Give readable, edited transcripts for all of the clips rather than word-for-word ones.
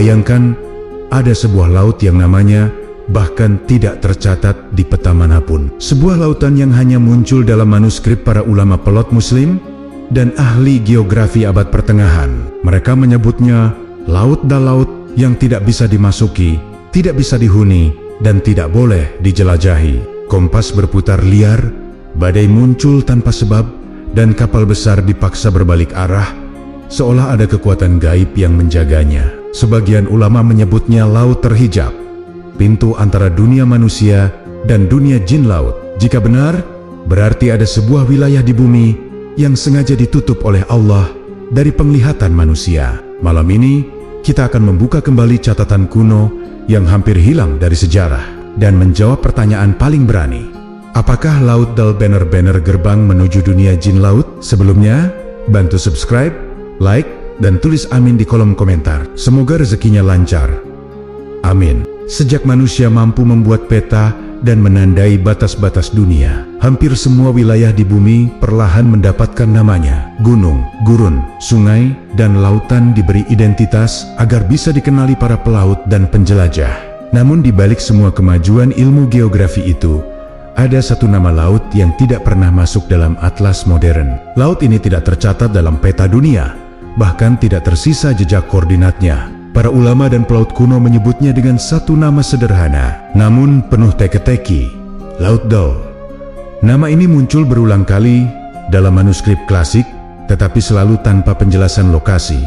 Bayangkan, ada sebuah laut yang namanya bahkan tidak tercatat di peta manapun. Sebuah lautan yang hanya muncul dalam manuskrip para ulama pelot muslim dan ahli geografi abad pertengahan. Mereka menyebutnya Laut Dal, laut yang tidak bisa dimasuki, tidak bisa dihuni, dan tidak boleh dijelajahi. Kompas berputar liar, badai muncul tanpa sebab, dan kapal besar dipaksa berbalik arah, seolah ada kekuatan gaib yang menjaganya. Sebagian ulama menyebutnya laut terhijab, pintu antara dunia manusia dan dunia jin laut. Jika benar, berarti ada sebuah wilayah di bumi yang sengaja ditutup oleh Allah dari penglihatan manusia. Malam ini, kita akan membuka kembali catatan kuno yang hampir hilang dari sejarah dan menjawab pertanyaan paling berani. Apakah Laut Dal benar-benar gerbang menuju dunia jin laut? Sebelumnya, bantu subscribe, like, dan tulis amin di kolom komentar. Semoga rezekinya lancar. Amin. Sejak manusia mampu membuat peta dan menandai batas-batas dunia, hampir semua wilayah di bumi perlahan mendapatkan namanya. Gunung, gurun, sungai, dan lautan diberi identitas agar bisa dikenali para pelaut dan penjelajah. Namun di balik semua kemajuan ilmu geografi itu, ada satu nama laut yang tidak pernah masuk dalam atlas modern. Laut ini tidak tercatat dalam peta dunia, bahkan tidak tersisa jejak koordinatnya. Para ulama dan pelaut kuno menyebutnya dengan satu nama sederhana, namun penuh teka-teki, Laut Dal. Nama ini muncul berulang kali dalam manuskrip klasik, tetapi selalu tanpa penjelasan lokasi.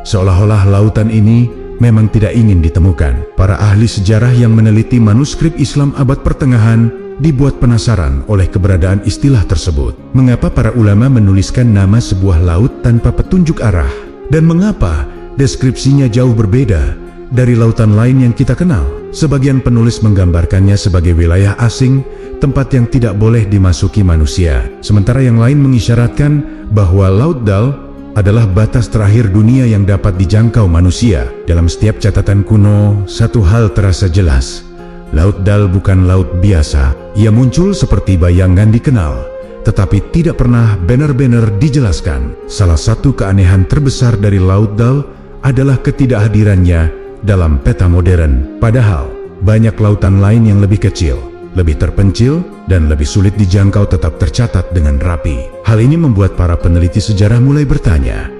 Seolah-olah lautan ini memang tidak ingin ditemukan. Para ahli sejarah yang meneliti manuskrip Islam abad pertengahan dibuat penasaran oleh keberadaan istilah tersebut. Mengapa para ulama menuliskan nama sebuah laut tanpa petunjuk arah? Dan mengapa deskripsinya jauh berbeda dari lautan lain yang kita kenal? Sebagian penulis menggambarkannya sebagai wilayah asing, tempat yang tidak boleh dimasuki manusia. Sementara yang lain mengisyaratkan bahwa Laut Dal adalah batas terakhir dunia yang dapat dijangkau manusia. Dalam setiap catatan kuno, satu hal terasa jelas. Laut Dal bukan laut biasa. Ia muncul seperti bayangan dikenal, tetapi tidak pernah benar-benar dijelaskan. Salah satu keanehan terbesar dari Laut Dal adalah ketidakhadirannya dalam peta modern. Padahal, banyak lautan lain yang lebih kecil, lebih terpencil, dan lebih sulit dijangkau tetap tercatat dengan rapi. Hal ini membuat para peneliti sejarah mulai bertanya,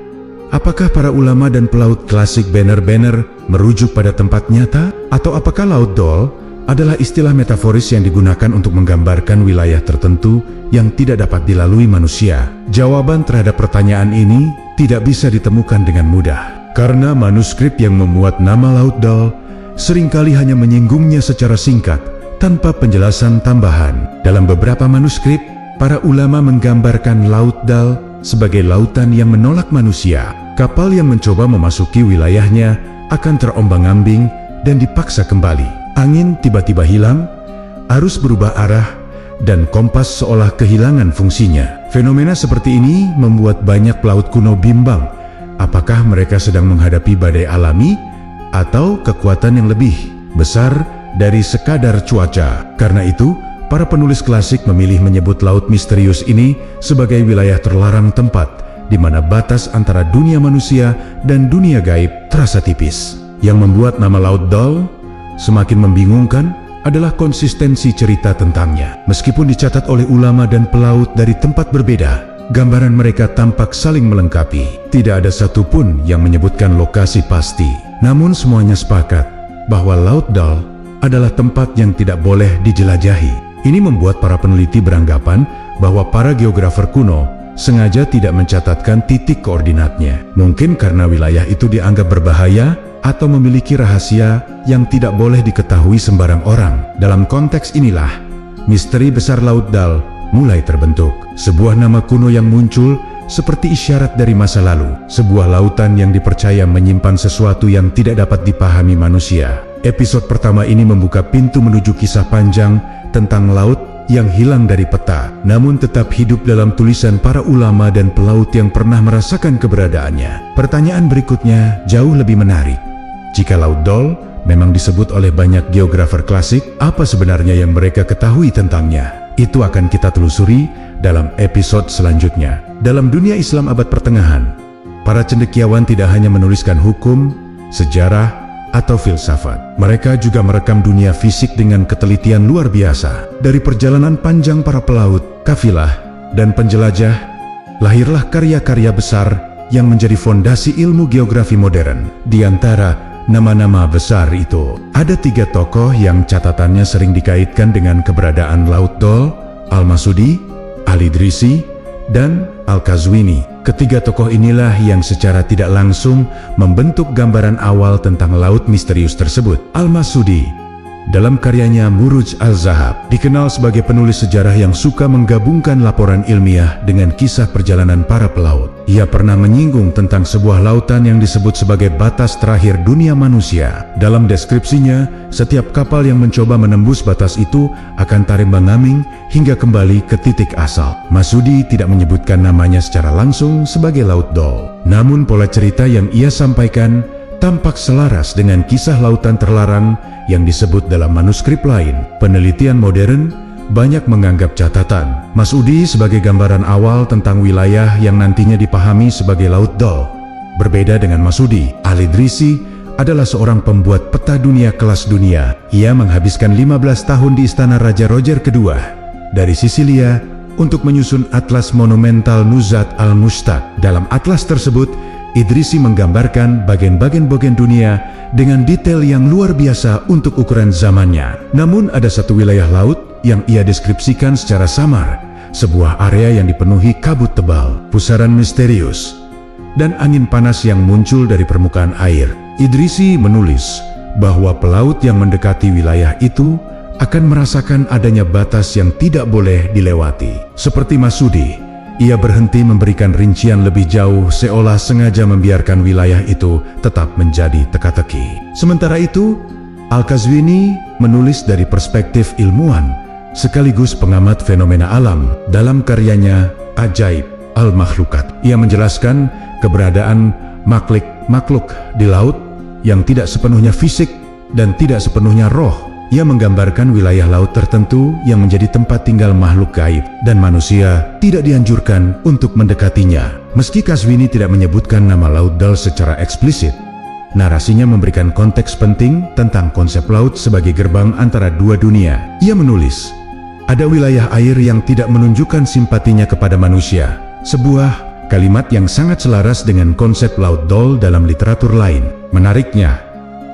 apakah para ulama dan pelaut klasik benar-benar merujuk pada tempat nyata? Atau apakah Laut Dal adalah istilah metaforis yang digunakan untuk menggambarkan wilayah tertentu yang tidak dapat dilalui manusia? Jawaban terhadap pertanyaan ini tidak bisa ditemukan dengan mudah, karena manuskrip yang memuat nama Laut Dal seringkali hanya menyinggungnya secara singkat tanpa penjelasan tambahan. Dalam beberapa manuskrip, para ulama menggambarkan Laut Dal sebagai lautan yang menolak manusia. Kapal yang mencoba memasuki wilayahnya akan terombang-ambing dan dipaksa kembali. Angin tiba-tiba hilang, arus berubah arah, dan kompas seolah kehilangan fungsinya. Fenomena seperti ini membuat banyak pelaut kuno bimbang. Apakah mereka sedang menghadapi badai alami atau kekuatan yang lebih besar dari sekadar cuaca? Karena itu, para penulis klasik memilih menyebut laut misterius ini sebagai wilayah terlarang, tempat di mana batas antara dunia manusia dan dunia gaib terasa tipis. Yang membuat nama Laut Dal semakin membingungkan adalah konsistensi cerita tentangnya. Meskipun dicatat oleh ulama dan pelaut dari tempat berbeda, gambaran mereka tampak saling melengkapi. Tidak ada satupun yang menyebutkan lokasi pasti. Namun semuanya sepakat bahwa Laut Dal adalah tempat yang tidak boleh dijelajahi. Ini membuat para peneliti beranggapan bahwa para geografer kuno sengaja tidak mencatatkan titik koordinatnya. Mungkin karena wilayah itu dianggap berbahaya atau memiliki rahasia yang tidak boleh diketahui sembarang orang. Dalam konteks inilah, misteri besar Laut Dal mulai terbentuk. Sebuah nama kuno yang muncul seperti isyarat dari masa lalu. Sebuah lautan yang dipercaya menyimpan sesuatu yang tidak dapat dipahami manusia. Episode pertama ini membuka pintu menuju kisah panjang tentang laut yang hilang dari peta, namun tetap hidup dalam tulisan para ulama dan pelaut yang pernah merasakan keberadaannya. Pertanyaan berikutnya jauh lebih menarik. Jika Laut Dal memang disebut oleh banyak geografer klasik, apa sebenarnya yang mereka ketahui tentangnya? Itu akan kita telusuri dalam episode selanjutnya. Dalam dunia Islam abad pertengahan, para cendekiawan tidak hanya menuliskan hukum, sejarah, atau filsafat. Mereka juga merekam dunia fisik dengan ketelitian luar biasa. Dari perjalanan panjang para pelaut, kafilah, dan penjelajah, lahirlah karya-karya besar yang menjadi fondasi ilmu geografi modern. Di antara nama-nama besar itu, ada 3 tokoh yang catatannya sering dikaitkan dengan keberadaan Laut Dol: Al-Masudi, Al-Idrisi, dan Al-Qazwini. Ketiga tokoh inilah yang secara tidak langsung membentuk gambaran awal tentang laut misterius tersebut. Al-Masudi, dalam karyanya Muruj al-Zahab, dikenal sebagai penulis sejarah yang suka menggabungkan laporan ilmiah dengan kisah perjalanan para pelaut. Ia pernah menyinggung tentang sebuah lautan yang disebut sebagai batas terakhir dunia manusia. Dalam deskripsinya, setiap kapal yang mencoba menembus batas itu akan tarimbang-ambing hingga kembali ke titik asal. Masudi tidak menyebutkan namanya secara langsung sebagai Laut Dol. Namun pola cerita yang ia sampaikan tampak selaras dengan kisah lautan terlarang yang disebut dalam manuskrip lain. Penelitian modern banyak menganggap catatan Masudi sebagai gambaran awal tentang wilayah yang nantinya dipahami sebagai Laut Dol. Berbeda dengan Masudi, Al-Idrisi adalah seorang pembuat peta dunia kelas dunia. Ia menghabiskan 15 tahun di istana Raja Roger II dari Sisilia untuk menyusun atlas monumental Nuzhat al-Mushtaq. Dalam atlas tersebut, Idrisi menggambarkan bagian-bagian dunia dengan detail yang luar biasa untuk ukuran zamannya. Namun ada satu wilayah laut yang ia deskripsikan secara samar, sebuah area yang dipenuhi kabut tebal, pusaran misterius, dan angin panas yang muncul dari permukaan air. Idrisi menulis bahwa pelaut yang mendekati wilayah itu akan merasakan adanya batas yang tidak boleh dilewati. Seperti Masudi, ia berhenti memberikan rincian lebih jauh seolah sengaja membiarkan wilayah itu tetap menjadi teka-teki. Sementara itu, Al-Qazwini menulis dari perspektif ilmuwan sekaligus pengamat fenomena alam. Dalam karyanya Ajaib Al-Makhlukat, ia menjelaskan keberadaan makhluk di laut yang tidak sepenuhnya fisik dan tidak sepenuhnya roh. Ia menggambarkan wilayah laut tertentu yang menjadi tempat tinggal makhluk gaib dan manusia tidak dianjurkan untuk mendekatinya. Meski Qazwini tidak menyebutkan nama Laut Dol secara eksplisit, narasinya memberikan konteks penting tentang konsep laut sebagai gerbang antara dua dunia. Ia menulis, ada wilayah air yang tidak menunjukkan simpatinya kepada manusia. Sebuah kalimat yang sangat selaras dengan konsep Laut Dol dalam literatur lain. Menariknya,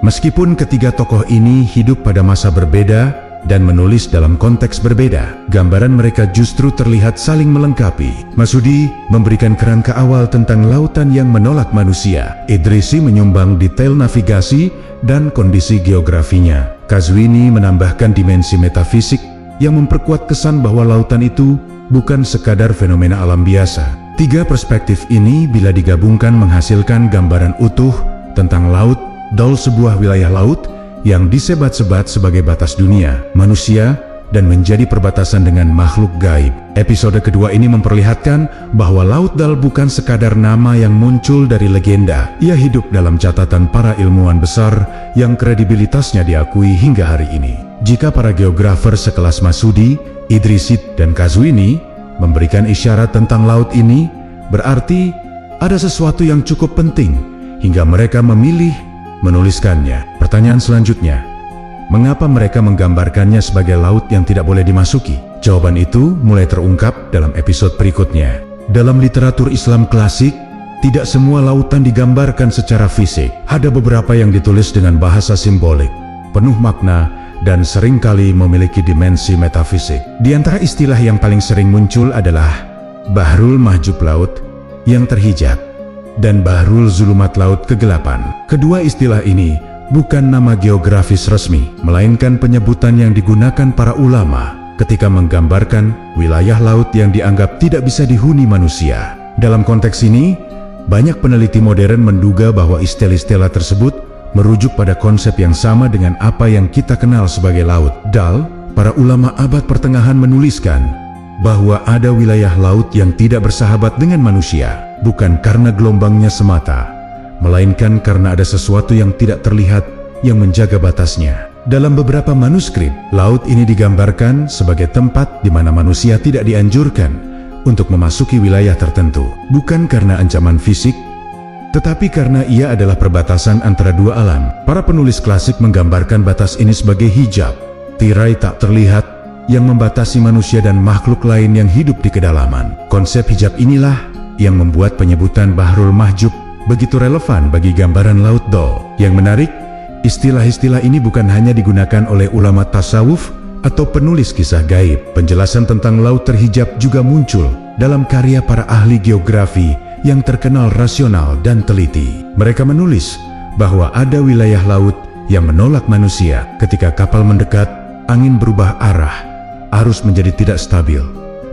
meskipun ketiga tokoh ini hidup pada masa berbeda dan menulis dalam konteks berbeda, gambaran mereka justru terlihat saling melengkapi. Masudi memberikan kerangka awal tentang lautan yang menolak manusia. Idrisi menyumbang detail navigasi dan kondisi geografinya. Qazwini menambahkan dimensi metafisik yang memperkuat kesan bahwa lautan itu bukan sekadar fenomena alam biasa. Tiga perspektif ini bila digabungkan menghasilkan gambaran utuh tentang Laut Dol, sebuah wilayah laut yang disebat-sebat sebagai batas dunia, manusia, dan menjadi perbatasan dengan makhluk gaib. Episode kedua ini memperlihatkan bahwa Laut Dol bukan sekadar nama yang muncul dari legenda. Ia hidup dalam catatan para ilmuwan besar yang kredibilitasnya diakui hingga hari ini. Jika para geografer sekelas Masudi, Idrisi, dan Qazwini memberikan isyarat tentang laut ini, berarti ada sesuatu yang cukup penting hingga mereka memilih menuliskannya. Pertanyaan selanjutnya, mengapa mereka menggambarkannya sebagai laut yang tidak boleh dimasuki? Jawaban itu mulai terungkap dalam episode berikutnya. Dalam literatur Islam klasik, tidak semua lautan digambarkan secara fisik. Ada beberapa yang ditulis dengan bahasa simbolik, penuh makna, dan seringkali memiliki dimensi metafisik. Di antara istilah yang paling sering muncul adalah Bahrul Mahjub, laut yang terhijab, dan Bahrul Zulumat, laut kegelapan. Kedua istilah ini bukan nama geografis resmi, melainkan penyebutan yang digunakan para ulama ketika menggambarkan wilayah laut yang dianggap tidak bisa dihuni manusia. Dalam konteks ini, banyak peneliti modern menduga bahwa istilah-istilah tersebut merujuk pada konsep yang sama dengan apa yang kita kenal sebagai Laut Dal. Para ulama abad pertengahan menuliskan bahwa ada wilayah laut yang tidak bersahabat dengan manusia, bukan karena gelombangnya semata, melainkan karena ada sesuatu yang tidak terlihat yang menjaga batasnya. Dalam beberapa manuskrip, laut ini digambarkan sebagai tempat di mana manusia tidak dianjurkan untuk memasuki wilayah tertentu, bukan karena ancaman fisik, Tetapi karena ia adalah perbatasan antara dua alam, para penulis klasik menggambarkan batas ini sebagai hijab, tirai tak terlihat yang membatasi manusia dan makhluk lain yang hidup di kedalaman. Konsep hijab inilah yang membuat penyebutan Bahrul Mahjub begitu relevan bagi gambaran Laut Dol. Yang menarik, istilah-istilah ini bukan hanya digunakan oleh ulama tasawuf atau penulis kisah gaib. Penjelasan tentang laut terhijab juga muncul dalam karya para ahli geografi yang terkenal rasional dan teliti. Mereka menulis bahwa ada wilayah laut yang menolak manusia. Ketika kapal mendekat, angin berubah arah, arus menjadi tidak stabil,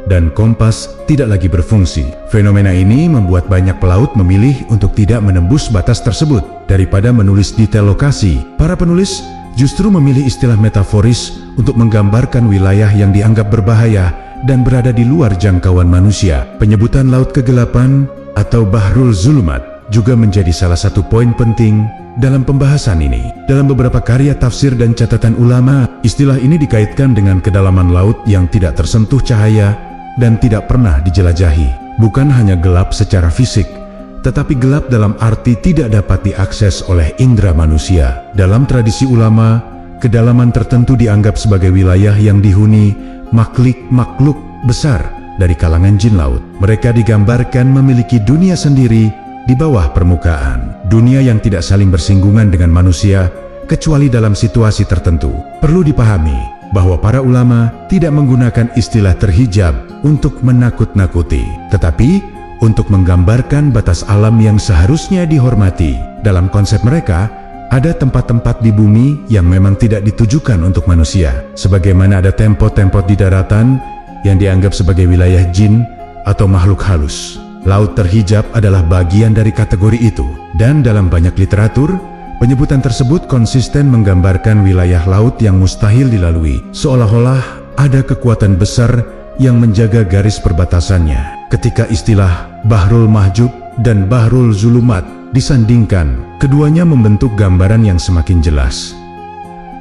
dan kompas tidak lagi berfungsi. Fenomena ini membuat banyak pelaut memilih untuk tidak menembus batas tersebut. Daripada menulis detail lokasi, para penulis justru memilih istilah metaforis untuk menggambarkan wilayah yang dianggap berbahaya dan berada di luar jangkauan manusia. Penyebutan laut kegelapan atau Bahrul Zulumat juga menjadi salah satu poin penting dalam pembahasan ini. Dalam beberapa karya tafsir dan catatan ulama, istilah ini dikaitkan dengan kedalaman laut yang tidak tersentuh cahaya dan tidak pernah dijelajahi. Bukan hanya gelap secara fisik, tetapi gelap dalam arti tidak dapat diakses oleh indera manusia. Dalam tradisi ulama, kedalaman tertentu dianggap sebagai wilayah yang dihuni makhluk besar dari kalangan jin laut. Mereka digambarkan memiliki dunia sendiri di bawah permukaan. Dunia yang tidak saling bersinggungan dengan manusia, kecuali dalam situasi tertentu. Perlu dipahami bahwa para ulama tidak menggunakan istilah terhijab untuk menakut-nakuti, tetapi untuk menggambarkan batas alam yang seharusnya dihormati. Dalam konsep mereka, ada tempat-tempat di bumi yang memang tidak ditujukan untuk manusia, sebagaimana ada tempat-tempat di daratan yang dianggap sebagai wilayah jin atau makhluk halus. Laut terhijab adalah bagian dari kategori itu, dan dalam banyak literatur, penyebutan tersebut konsisten menggambarkan wilayah laut yang mustahil dilalui, seolah-olah ada kekuatan besar yang menjaga garis perbatasannya. Ketika istilah Bahrul Mahjub dan Bahrul Zulumat disandingkan, keduanya membentuk gambaran yang semakin jelas.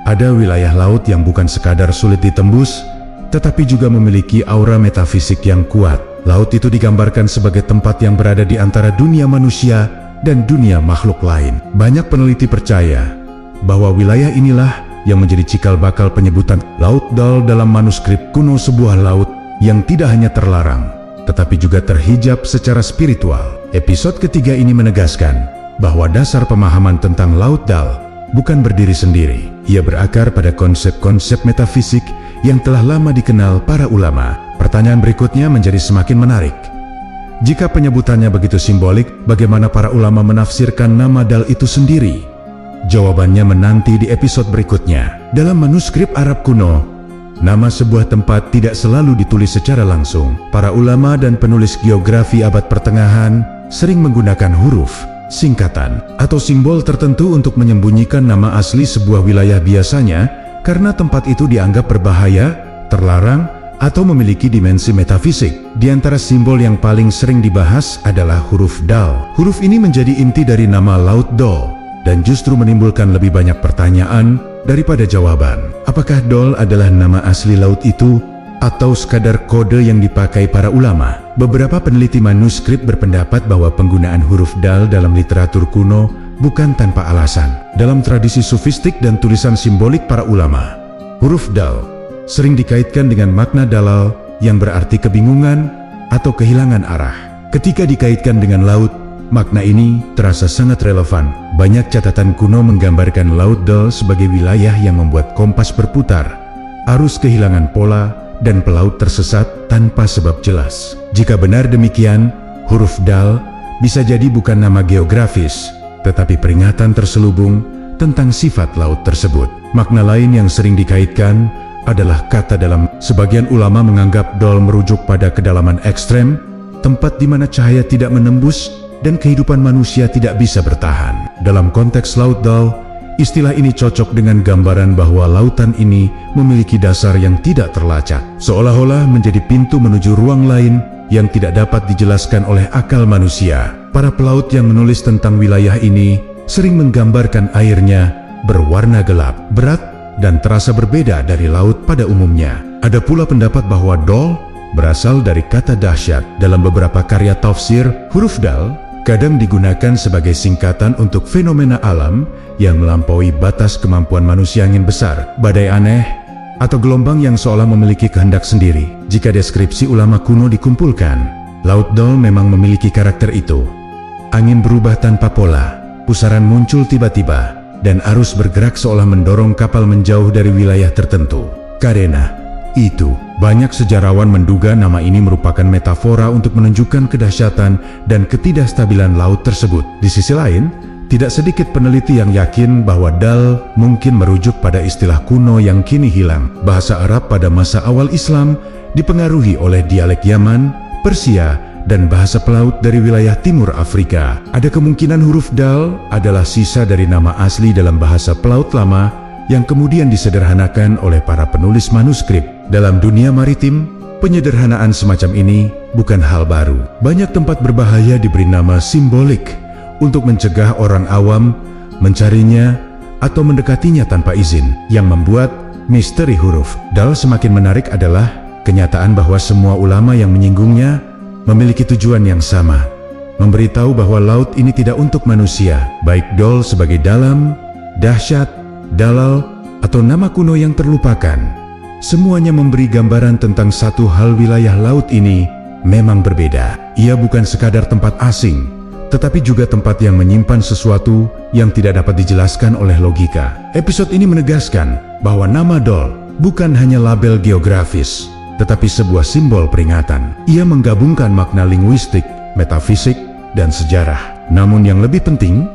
Ada wilayah laut yang bukan sekadar sulit ditembus, tetapi juga memiliki aura metafisik yang kuat. Laut itu digambarkan sebagai tempat yang berada di antara dunia manusia dan dunia makhluk lain. Banyak peneliti percaya bahwa wilayah inilah yang menjadi cikal bakal penyebutan Laut Dal dalam manuskrip kuno, sebuah laut yang tidak hanya terlarang, tetapi juga terhijab secara spiritual. Episode ketiga ini menegaskan bahwa dasar pemahaman tentang Laut Dal bukan berdiri sendiri. Ia berakar pada konsep-konsep metafisik yang telah lama dikenal para ulama. Pertanyaan berikutnya menjadi semakin menarik. Jika penyebutannya begitu simbolik, bagaimana para ulama menafsirkan nama Dal itu sendiri? Jawabannya menanti di episode berikutnya. Dalam manuskrip Arab kuno, nama sebuah tempat tidak selalu ditulis secara langsung. Para ulama dan penulis geografi abad pertengahan sering menggunakan huruf, singkatan, atau simbol tertentu untuk menyembunyikan nama asli sebuah wilayah, biasanya karena tempat itu dianggap berbahaya, terlarang, atau memiliki dimensi metafisik. Di antara simbol yang paling sering dibahas adalah huruf Dal. Huruf ini menjadi inti dari nama Laut Dol, dan justru menimbulkan lebih banyak pertanyaan daripada jawaban. Apakah Dol adalah nama asli laut itu, atau sekadar kode yang dipakai para ulama? Beberapa peneliti manuskrip berpendapat bahwa penggunaan huruf Dal dalam literatur kuno bukan tanpa alasan. Dalam tradisi sufistik dan tulisan simbolik para ulama, huruf Dal sering dikaitkan dengan makna dalal yang berarti kebingungan atau kehilangan arah. Ketika dikaitkan dengan laut, makna ini terasa sangat relevan. Banyak catatan kuno menggambarkan Laut Dal sebagai wilayah yang membuat kompas berputar, arus kehilangan pola, dan pelaut tersesat tanpa sebab jelas. Jika benar demikian, huruf Dal bisa jadi bukan nama geografis, tetapi peringatan terselubung tentang sifat laut tersebut. Makna lain yang sering dikaitkan adalah kata dalam. Sebagian ulama menganggap Dol merujuk pada kedalaman ekstrem, tempat di mana cahaya tidak menembus dan kehidupan manusia tidak bisa bertahan. Dalam konteks Laut Dal, istilah ini cocok dengan gambaran bahwa lautan ini memiliki dasar yang tidak terlacak, seolah-olah menjadi pintu menuju ruang lain yang tidak dapat dijelaskan oleh akal manusia. Para pelaut yang menulis tentang wilayah ini sering menggambarkan airnya berwarna gelap, berat, dan terasa berbeda dari laut pada umumnya. Ada pula pendapat bahwa Dol berasal dari kata dahsyat. Dalam beberapa karya tafsir, huruf Dal kadang digunakan sebagai singkatan untuk fenomena alam yang melampaui batas kemampuan manusia angin besar, badai aneh, atau gelombang yang seolah memiliki kehendak sendiri. Jika deskripsi ulama kuno dikumpulkan, Laut Dal memang memiliki karakter itu. Angin berubah tanpa pola, pusaran muncul tiba-tiba, dan arus bergerak seolah mendorong kapal menjauh dari wilayah tertentu. Karena itu, banyak sejarawan menduga nama ini merupakan metafora untuk menunjukkan kedahsyatan dan ketidakstabilan laut tersebut. Di sisi lain, tidak sedikit peneliti yang yakin bahwa Dal mungkin merujuk pada istilah kuno yang kini hilang. Bahasa Arab pada masa awal Islam dipengaruhi oleh dialek Yaman, Persia, dan bahasa pelaut dari wilayah timur Afrika. Ada kemungkinan huruf Dal adalah sisa dari nama asli dalam bahasa pelaut lama yang kemudian disederhanakan oleh para penulis manuskrip. Dalam dunia maritim, penyederhanaan semacam ini bukan hal baru. Banyak tempat berbahaya diberi nama simbolik untuk mencegah orang awam mencarinya atau mendekatinya tanpa izin. Yang membuat misteri huruf Dal semakin menarik adalah kenyataan bahwa semua ulama yang menyinggungnya memiliki tujuan yang sama, memberitahu bahwa laut ini tidak untuk manusia. Baik Dal sebagai dalam, dahsyat, dalal, atau nama kuno yang terlupakan, semuanya memberi gambaran tentang satu hal: wilayah laut ini memang berbeda. Ia bukan sekadar tempat asing, tetapi juga tempat yang menyimpan sesuatu yang tidak dapat dijelaskan oleh logika. Episode ini menegaskan bahwa nama Dal bukan hanya label geografis, tetapi sebuah simbol peringatan. Ia menggabungkan makna linguistik, metafisik, dan sejarah. Namun yang lebih penting,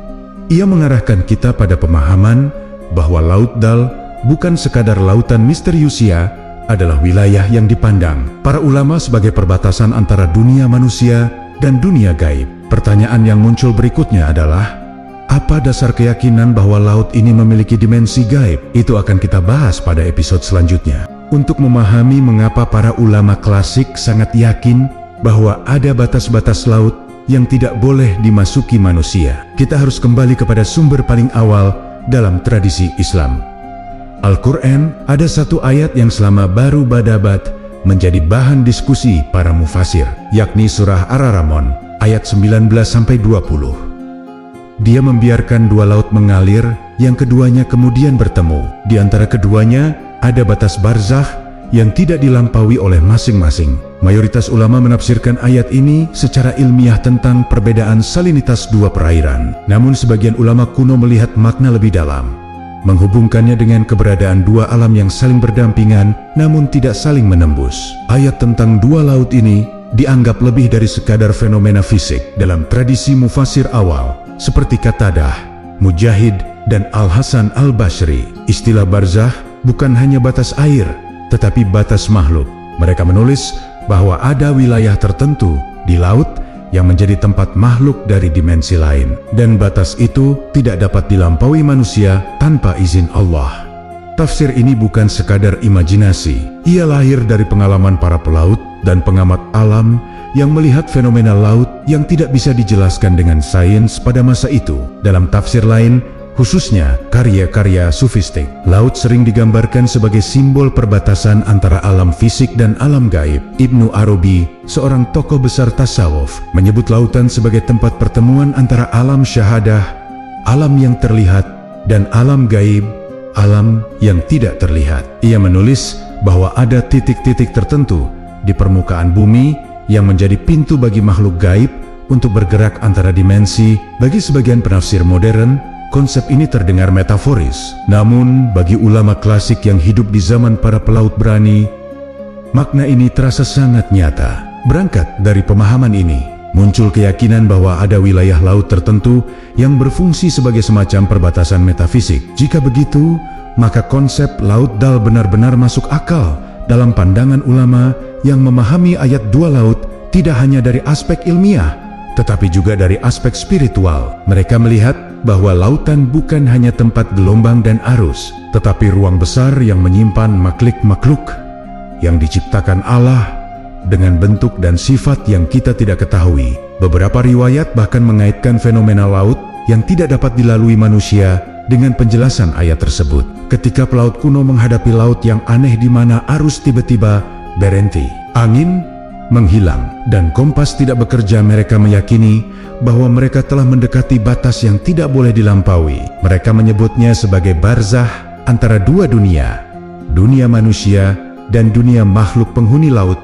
ia mengarahkan kita pada pemahaman bahwa Laut Dal bukan sekadar lautan misteriusia, adalah wilayah yang dipandang para ulama sebagai perbatasan antara dunia manusia dan dunia gaib. Pertanyaan yang muncul berikutnya adalah, apa dasar keyakinan bahwa laut ini memiliki dimensi gaib? Itu akan kita bahas pada episode selanjutnya. Untuk memahami mengapa para ulama klasik sangat yakin bahwa ada batas-batas laut yang tidak boleh dimasuki manusia, kita harus kembali kepada sumber paling awal dalam tradisi Islam. Al-Quran, ada satu ayat yang selama baru badabat menjadi bahan diskusi para mufasir, yakni surah Ar-Rahman ayat 19-20. Dia membiarkan dua laut mengalir, yang keduanya kemudian bertemu. Di antara keduanya ada batas barzakh yang tidak dilampaui oleh masing-masing. Mayoritas ulama menafsirkan ayat ini secara ilmiah tentang perbedaan salinitas dua perairan. Namun sebagian ulama kuno melihat makna lebih dalam, menghubungkannya dengan keberadaan dua alam yang saling berdampingan namun tidak saling menembus. Ayat tentang dua laut ini dianggap lebih dari sekadar fenomena fisik. Dalam tradisi mufasir awal seperti Qatadah, Mujahid, dan Al-Hasan Al-Basri, istilah barzakh bukan hanya batas air, tetapi batas makhluk. Mereka menulis bahwa ada wilayah tertentu di laut yang menjadi tempat makhluk dari dimensi lain, dan batas itu tidak dapat dilampaui manusia tanpa izin Allah. Tafsir ini bukan sekadar imajinasi. Ia lahir dari pengalaman para pelaut dan pengamat alam yang melihat fenomena laut yang tidak bisa dijelaskan dengan sains pada masa itu. Dalam tafsir lain, khususnya karya-karya sufistik, laut sering digambarkan sebagai simbol perbatasan antara alam fisik dan alam gaib. Ibnu Arabi, seorang tokoh besar tasawuf, menyebut lautan sebagai tempat pertemuan antara alam syahadah, alam yang terlihat, dan alam gaib, alam yang tidak terlihat. Ia menulis bahwa ada titik-titik tertentu di permukaan bumi yang menjadi pintu bagi makhluk gaib untuk bergerak antara dimensi. Bagi sebagian penafsir modern, konsep ini terdengar metaforis. Namun, bagi ulama klasik yang hidup di zaman para pelaut berani, makna ini terasa sangat nyata. Berangkat dari pemahaman ini, muncul keyakinan bahwa ada wilayah laut tertentu yang berfungsi sebagai semacam perbatasan metafisik. Jika begitu, maka konsep Laut Dal benar-benar masuk akal dalam pandangan ulama yang memahami ayat dua laut tidak hanya dari aspek ilmiah, tetapi juga dari aspek spiritual. Mereka melihat bahwa lautan bukan hanya tempat gelombang dan arus, tetapi ruang besar yang menyimpan makhluk-makhluk yang diciptakan Allah dengan bentuk dan sifat yang kita tidak ketahui. Beberapa riwayat bahkan mengaitkan fenomena laut yang tidak dapat dilalui manusia dengan penjelasan ayat tersebut. Ketika pelaut kuno menghadapi laut yang aneh di mana arus tiba-tiba berhenti, angin menghilang, dan kompas tidak bekerja. Mereka meyakini bahwa mereka telah mendekati batas yang tidak boleh dilampaui. Mereka menyebutnya sebagai barzah antara dua dunia, dunia manusia dan dunia makhluk penghuni laut.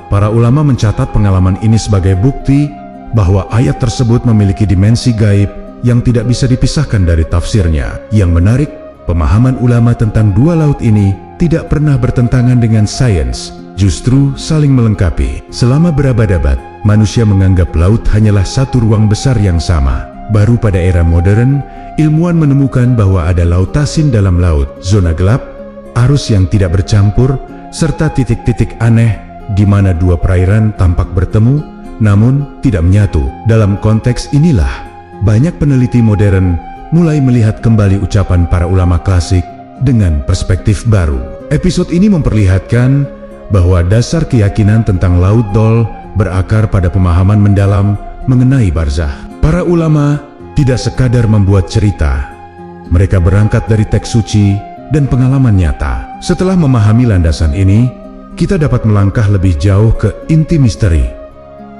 Para ulama mencatat pengalaman ini sebagai bukti bahwa ayat tersebut memiliki dimensi gaib yang tidak bisa dipisahkan dari tafsirnya. Yang menarik, pemahaman ulama tentang dua laut ini tidak pernah bertentangan dengan sains, justru saling melengkapi. Selama berabad-abad, manusia menganggap laut hanyalah satu ruang besar yang sama. Baru pada era modern, ilmuwan menemukan bahwa ada lautasin dalam laut, zona gelap, arus yang tidak bercampur, serta titik-titik aneh di mana dua perairan tampak bertemu, namun tidak menyatu. Dalam konteks inilah, banyak peneliti modern mulai melihat kembali ucapan para ulama klasik dengan perspektif baru. Episode ini memperlihatkan bahwa dasar keyakinan tentang Laut Dol berakar pada pemahaman mendalam mengenai barzah. Para ulama tidak sekadar membuat cerita. Mereka berangkat dari teks suci dan pengalaman nyata. Setelah memahami landasan ini, kita dapat melangkah lebih jauh ke inti misteri.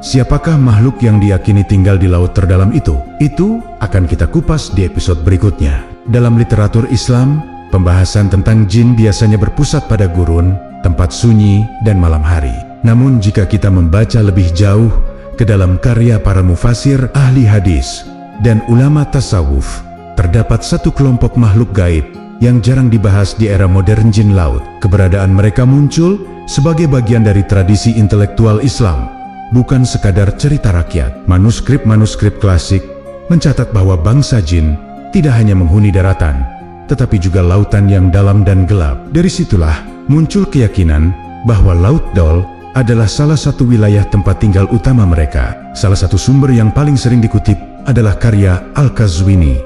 Siapakah makhluk yang diyakini tinggal di laut terdalam itu? Itu akan kita kupas di episode berikutnya. Dalam literatur Islam, pembahasan tentang jin biasanya berpusat pada gurun, tempat sunyi, dan malam hari. Namun jika kita membaca lebih jauh ke dalam karya para mufasir, ahli hadis, dan ulama tasawuf, terdapat satu kelompok makhluk gaib yang jarang dibahas di era modern, jin laut. Keberadaan mereka muncul sebagai bagian dari tradisi intelektual Islam, bukan sekadar cerita rakyat. Manuskrip-manuskrip klasik mencatat bahwa bangsa jin tidak hanya menghuni daratan, tetapi juga lautan yang dalam dan gelap. Dari situlah muncul keyakinan bahwa Laut Dol adalah salah satu wilayah tempat tinggal utama mereka. Salah satu sumber yang paling sering dikutip adalah karya Al-Qazwini,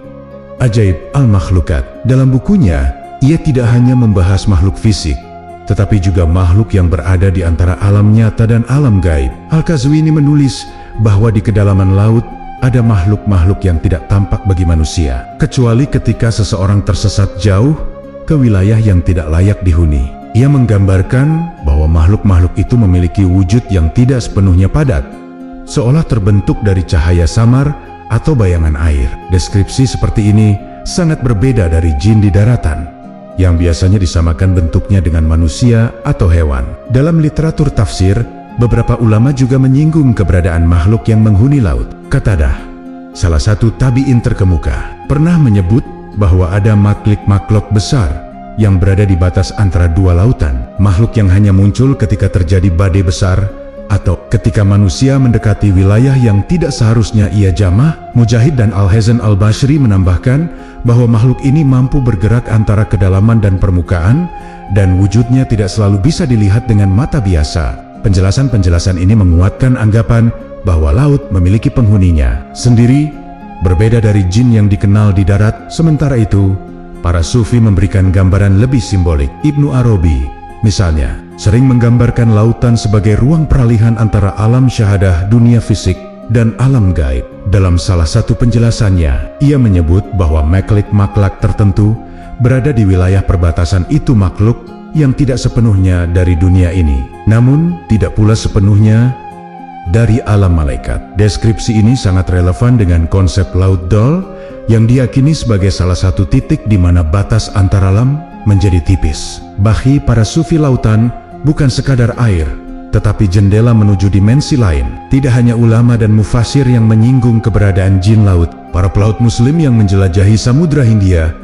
Ajaib Al-Makhlukat. Dalam bukunya, ia tidak hanya membahas makhluk fisik, tetapi juga makhluk yang berada di antara alam nyata dan alam gaib. Al-Qazwini menulis bahwa di kedalaman laut ada makhluk-makhluk yang tidak tampak bagi manusia, kecuali ketika seseorang tersesat jauh ke wilayah yang tidak layak dihuni. Ia menggambarkan bahwa makhluk-makhluk itu memiliki wujud yang tidak sepenuhnya padat, seolah terbentuk dari cahaya samar atau bayangan air. Deskripsi seperti ini sangat berbeda dari jin di daratan, yang biasanya disamakan bentuknya dengan manusia atau hewan. Dalam literatur tafsir, beberapa ulama juga menyinggung keberadaan makhluk yang menghuni laut. Qatadah, salah satu tabi'in terkemuka, pernah menyebut bahwa ada makhluk besar yang berada di batas antara dua lautan. Makhluk yang hanya muncul ketika terjadi badai besar atau ketika manusia mendekati wilayah yang tidak seharusnya ia jamah. Mujahid dan Al-Hasan Al-Bashri menambahkan bahwa makhluk ini mampu bergerak antara kedalaman dan permukaan, dan wujudnya tidak selalu bisa dilihat dengan mata biasa. Penjelasan-penjelasan ini menguatkan anggapan bahwa laut memiliki penghuninya sendiri, berbeda dari jin yang dikenal di darat. Sementara itu, para sufi memberikan gambaran lebih simbolik. Ibnu Arabi, misalnya, sering menggambarkan lautan sebagai ruang peralihan antara alam syahadah, dunia fisik, dan alam gaib. Dalam salah satu penjelasannya, ia menyebut bahwa makhluk tertentu berada di wilayah perbatasan itu, makhluk yang tidak sepenuhnya dari dunia ini, namun tidak pula sepenuhnya dari alam malaikat. Deskripsi ini sangat relevan dengan konsep Laut Dol yang diyakini sebagai salah satu titik di mana batas antara alam menjadi tipis. Bagi para sufi, lautan bukan sekadar air, tetapi jendela menuju dimensi lain. Tidak hanya ulama dan mufasir yang menyinggung keberadaan jin laut, para pelaut muslim yang menjelajahi Samudra Hindia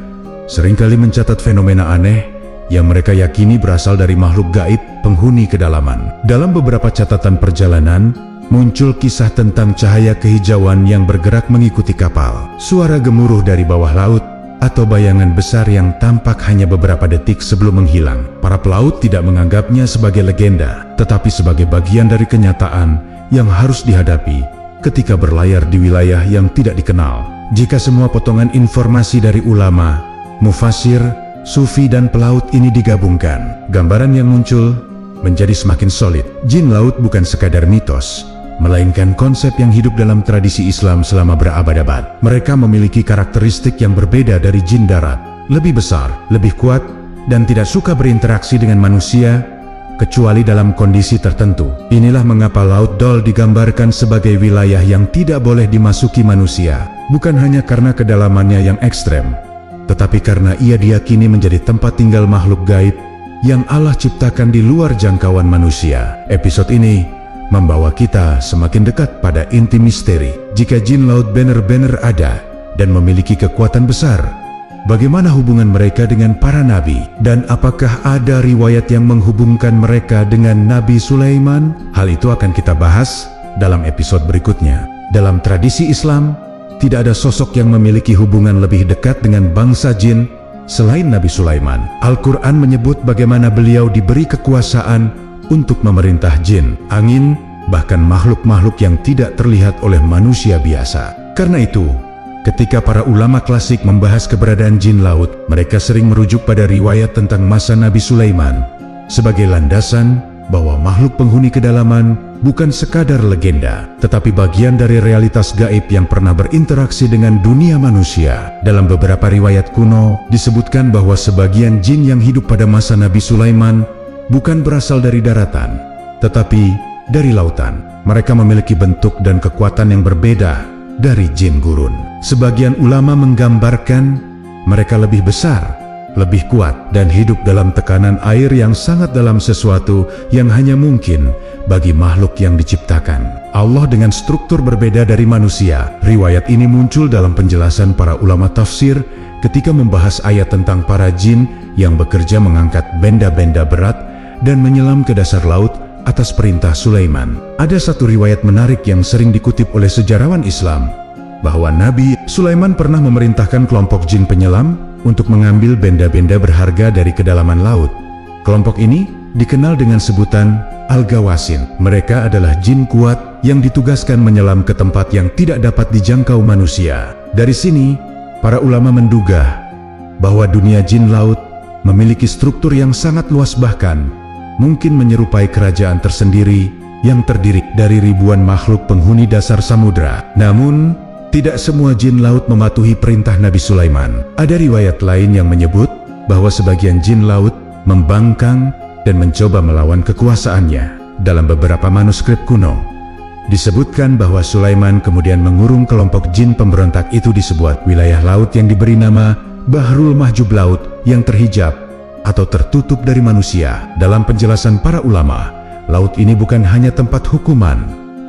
seringkali mencatat fenomena aneh yang mereka yakini berasal dari makhluk gaib penghuni kedalaman. Dalam beberapa catatan perjalanan, muncul kisah tentang cahaya kehijauan yang bergerak mengikuti kapal, suara gemuruh dari bawah laut, atau bayangan besar yang tampak hanya beberapa detik sebelum menghilang. Para pelaut tidak menganggapnya sebagai legenda, tetapi sebagai bagian dari kenyataan yang harus dihadapi ketika berlayar di wilayah yang tidak dikenal. Jika semua potongan informasi dari ulama, mufasir, sufi, dan pelaut ini digabungkan, gambaran yang muncul menjadi semakin solid. Jin laut bukan sekadar mitos, melainkan konsep yang hidup dalam tradisi Islam selama berabad-abad. Mereka memiliki karakteristik yang berbeda dari jin darat, lebih besar, lebih kuat, dan tidak suka berinteraksi dengan manusia, kecuali dalam kondisi tertentu. Inilah mengapa Laut Dol digambarkan sebagai wilayah yang tidak boleh dimasuki manusia, bukan hanya karena kedalamannya yang ekstrem, tetapi karena ia diyakini menjadi tempat tinggal makhluk gaib yang Allah ciptakan di luar jangkauan manusia. Episode ini membawa kita semakin dekat pada inti misteri. Jika jin laut benar-benar ada dan memiliki kekuatan besar, bagaimana hubungan mereka dengan para nabi? Dan apakah ada riwayat yang menghubungkan mereka dengan Nabi Sulaiman? Hal itu akan kita bahas dalam episode berikutnya. Dalam tradisi Islam, tidak ada sosok yang memiliki hubungan lebih dekat dengan bangsa jin selain Nabi Sulaiman. Al-Quran menyebut bagaimana beliau diberi kekuasaan untuk memerintah jin, angin, bahkan makhluk-makhluk yang tidak terlihat oleh manusia biasa. Karena itu, ketika para ulama klasik membahas keberadaan jin laut, mereka sering merujuk pada riwayat tentang masa Nabi Sulaiman sebagai landasan bahwa makhluk penghuni kedalaman bukan sekadar legenda, tetapi bagian dari realitas gaib yang pernah berinteraksi dengan dunia manusia. Dalam beberapa riwayat kuno, disebutkan bahwa sebagian jin yang hidup pada masa Nabi Sulaiman bukan berasal dari daratan, tetapi dari lautan. Mereka memiliki bentuk dan kekuatan yang berbeda dari jin gurun. Sebagian ulama menggambarkan mereka lebih besar, lebih kuat, dan hidup dalam tekanan air yang sangat dalam, sesuatu yang hanya mungkin bagi makhluk yang diciptakan Allah dengan struktur berbeda dari manusia. Riwayat ini muncul dalam penjelasan para ulama tafsir ketika membahas ayat tentang para jin yang bekerja mengangkat benda-benda berat dan menyelam ke dasar laut atas perintah Sulaiman. Ada satu riwayat menarik yang sering dikutip oleh sejarawan Islam, bahwa Nabi Sulaiman pernah memerintahkan kelompok jin penyelam untuk mengambil benda-benda berharga dari kedalaman laut. Kelompok ini dikenal dengan sebutan Al-Gawasin. Mereka adalah jin kuat yang ditugaskan menyelam ke tempat yang tidak dapat dijangkau manusia. Dari sini, para ulama menduga bahwa dunia jin laut memiliki struktur yang sangat luas, bahkan mungkin menyerupai kerajaan tersendiri yang terdiri dari ribuan makhluk penghuni dasar samudra. Namun, tidak semua jin laut mematuhi perintah Nabi Sulaiman. Ada riwayat lain yang menyebut bahwa sebagian jin laut membangkang dan mencoba melawan kekuasaannya. Dalam beberapa manuskrip kuno, disebutkan bahwa Sulaiman kemudian mengurung kelompok jin pemberontak itu di sebuah wilayah laut yang diberi nama Bahrul Mahjub, laut yang terhijab atau tertutup dari manusia. Dalam penjelasan para ulama, laut ini bukan hanya tempat hukuman,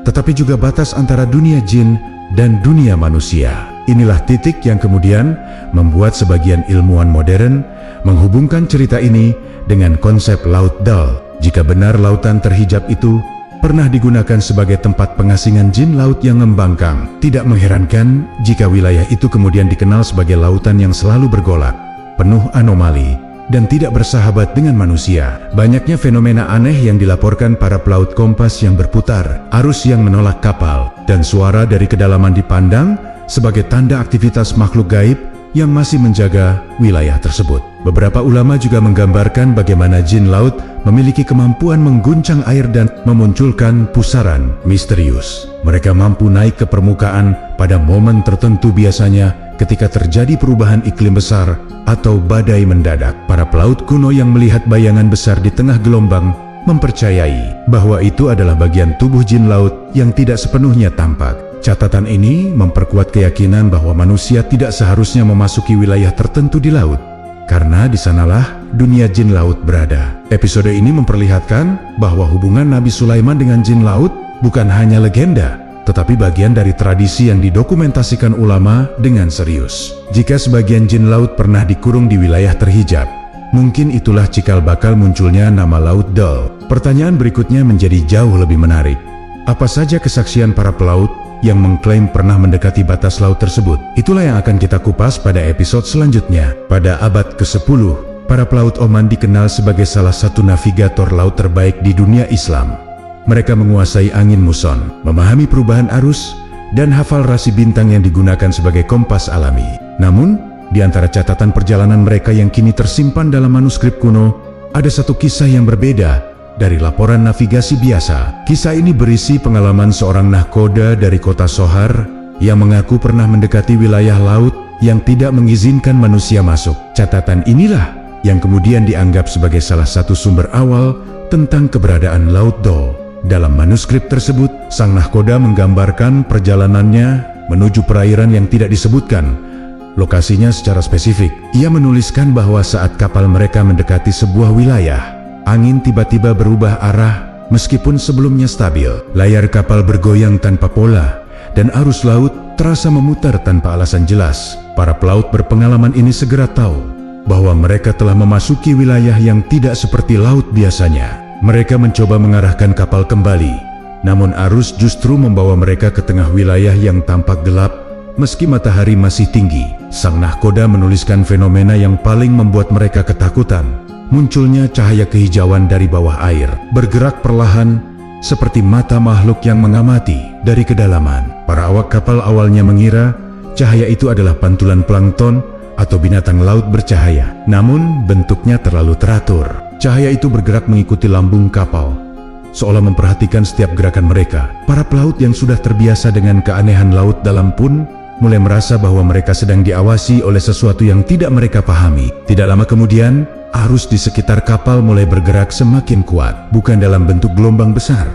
tetapi juga batas antara dunia jin dan dunia manusia. Inilah titik yang kemudian membuat sebagian ilmuwan modern menghubungkan cerita ini dengan konsep Laut Dal. Jika benar lautan terhijab itu pernah digunakan sebagai tempat pengasingan jin laut yang membangkang, tidak mengherankan jika wilayah itu kemudian dikenal sebagai lautan yang selalu bergolak, penuh anomali, dan tidak bersahabat dengan manusia. Banyaknya fenomena aneh yang dilaporkan para pelaut kompas yang berputar, arus yang menolak kapal, dan suara dari kedalaman dipandang sebagai tanda aktivitas makhluk gaib yang masih menjaga wilayah tersebut. Beberapa ulama juga menggambarkan bagaimana jin laut memiliki kemampuan mengguncang air dan memunculkan pusaran misterius. Mereka mampu naik ke permukaan pada momen tertentu, biasanya ketika terjadi perubahan iklim besar atau badai mendadak. Para pelaut kuno yang melihat bayangan besar di tengah gelombang mempercayai bahwa itu adalah bagian tubuh jin laut yang tidak sepenuhnya tampak. Catatan ini memperkuat keyakinan bahwa manusia tidak seharusnya memasuki wilayah tertentu di laut, karena di sanalah dunia jin laut berada. Episode ini memperlihatkan bahwa hubungan Nabi Sulaiman dengan jin laut bukan hanya legenda, tetapi bagian dari tradisi yang didokumentasikan ulama dengan serius. Jika sebagian jin laut pernah dikurung di wilayah terhijab, mungkin itulah cikal bakal munculnya nama Laut Dal. Pertanyaan berikutnya menjadi jauh lebih menarik. Apa saja kesaksian para pelaut yang mengklaim pernah mendekati batas laut tersebut? Itulah yang akan kita kupas pada episode selanjutnya. Pada abad ke-10, para pelaut Oman dikenal sebagai salah satu navigator laut terbaik di dunia Islam. Mereka menguasai angin muson, memahami perubahan arus, dan hafal rasi bintang yang digunakan sebagai kompas alami. Namun, di antara catatan perjalanan mereka yang kini tersimpan dalam manuskrip kuno, ada satu kisah yang berbeda dari laporan navigasi biasa. Kisah ini berisi pengalaman seorang nahkoda dari kota Sohar yang mengaku pernah mendekati wilayah laut yang tidak mengizinkan manusia masuk. Catatan inilah yang kemudian dianggap sebagai salah satu sumber awal tentang keberadaan Laut Dol. Dalam manuskrip tersebut, sang nahkoda menggambarkan perjalanannya menuju perairan yang tidak disebutkan lokasinya secara spesifik. Ia menuliskan bahwa saat kapal mereka mendekati sebuah wilayah, angin tiba-tiba berubah arah meskipun sebelumnya stabil. Layar kapal bergoyang tanpa pola dan arus laut terasa memutar tanpa alasan jelas. Para pelaut berpengalaman ini segera tahu bahwa mereka telah memasuki wilayah yang tidak seperti laut biasanya. Mereka mencoba mengarahkan kapal kembali, namun arus justru membawa mereka ke tengah wilayah yang tampak gelap meski matahari masih tinggi. Sang nahkoda menuliskan fenomena yang paling membuat mereka ketakutan. Munculnya cahaya kehijauan dari bawah air, bergerak perlahan seperti mata makhluk yang mengamati dari kedalaman. Para awak kapal awalnya mengira cahaya itu adalah pantulan plankton atau binatang laut bercahaya. Namun bentuknya terlalu teratur. Cahaya itu bergerak mengikuti lambung kapal, seolah memperhatikan setiap gerakan mereka. Para pelaut yang sudah terbiasa dengan keanehan laut dalam pun mulai merasa bahwa mereka sedang diawasi oleh sesuatu yang tidak mereka pahami. Tidak lama kemudian, arus di sekitar kapal mulai bergerak semakin kuat, bukan dalam bentuk gelombang besar,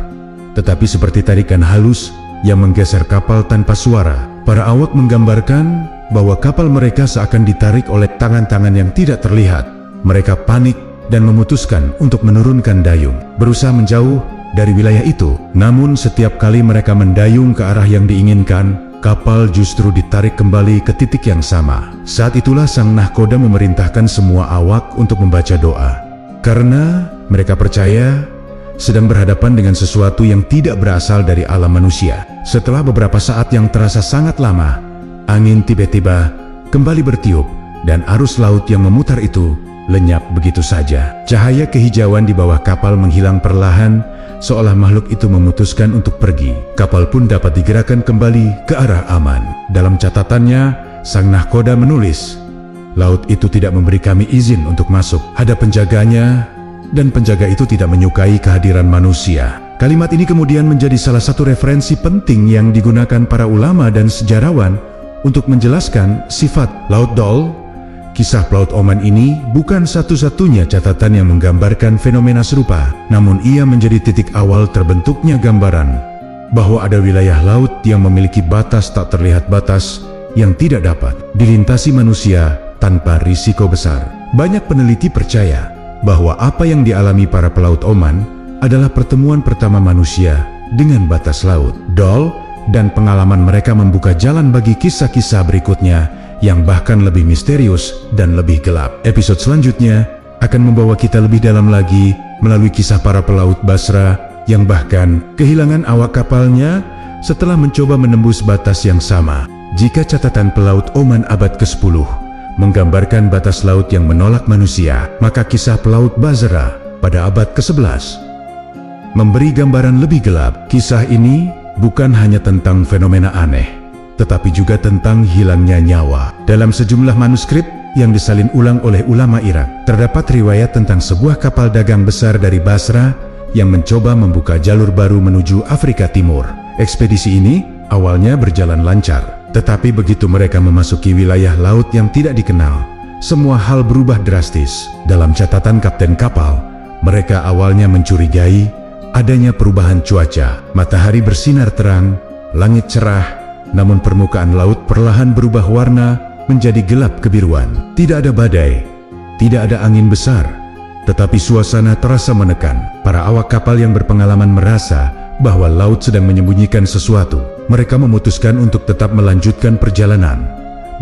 tetapi seperti tarikan halus yang menggeser kapal tanpa suara. Para awak menggambarkan bahwa kapal mereka seakan ditarik oleh tangan-tangan yang tidak terlihat. Mereka panik dan memutuskan untuk menurunkan dayung, berusaha menjauh dari wilayah itu. Namun setiap kali mereka mendayung ke arah yang diinginkan, kapal justru ditarik kembali ke titik yang sama. Saat itulah sang nahkoda memerintahkan semua awak untuk membaca doa, karena mereka percaya sedang berhadapan dengan sesuatu yang tidak berasal dari alam manusia. Setelah beberapa saat yang terasa sangat lama, angin tiba-tiba kembali bertiup dan arus laut yang memutar itu lenyap begitu saja. Cahaya kehijauan di bawah kapal menghilang perlahan, seolah makhluk itu memutuskan untuk pergi. Kapal pun dapat digerakkan kembali ke arah aman. Dalam catatannya, sang nahkoda menulis, "Laut itu tidak memberi kami izin untuk masuk. Ada penjaganya, dan penjaga itu tidak menyukai kehadiran manusia." Kalimat ini kemudian menjadi salah satu referensi penting yang digunakan para ulama dan sejarawan untuk menjelaskan sifat Laut Dol. Kisah Pelaut Oman ini bukan satu-satunya catatan yang menggambarkan fenomena serupa, namun ia menjadi titik awal terbentuknya gambaran bahwa ada wilayah laut yang memiliki batas tak terlihat, batas yang tidak dapat dilintasi manusia tanpa risiko besar. Banyak peneliti percaya bahwa apa yang dialami para pelaut Oman adalah pertemuan pertama manusia dengan batas laut Dol, dan pengalaman mereka membuka jalan bagi kisah-kisah berikutnya yang bahkan lebih misterius dan lebih gelap. Episode selanjutnya akan membawa kita lebih dalam lagi melalui kisah para pelaut Basra yang bahkan kehilangan awak kapalnya setelah mencoba menembus batas yang sama. Jika catatan pelaut Oman abad ke-10 menggambarkan batas laut yang menolak manusia, maka kisah pelaut Basra pada abad ke-11 memberi gambaran lebih gelap. Kisah ini bukan hanya tentang fenomena aneh, tetapi juga tentang hilangnya nyawa. Dalam sejumlah manuskrip yang disalin ulang oleh ulama Irak, terdapat riwayat tentang sebuah kapal dagang besar dari Basra yang mencoba membuka jalur baru menuju Afrika Timur. Ekspedisi ini awalnya berjalan lancar, tetapi begitu mereka memasuki wilayah laut yang tidak dikenal, semua hal berubah drastis. Dalam catatan kapten kapal, mereka awalnya mencurigai adanya perubahan cuaca. Matahari bersinar terang, langit cerah, namun permukaan laut perlahan berubah warna menjadi gelap kebiruan. Tidak ada badai, tidak ada angin besar, tetapi suasana terasa menekan. Para awak kapal yang berpengalaman merasa bahwa laut sedang menyembunyikan sesuatu. Mereka memutuskan untuk tetap melanjutkan perjalanan,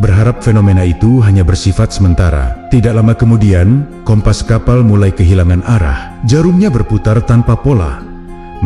berharap fenomena itu hanya bersifat sementara. Tidak lama kemudian, kompas kapal mulai kehilangan arah. Jarumnya berputar tanpa pola,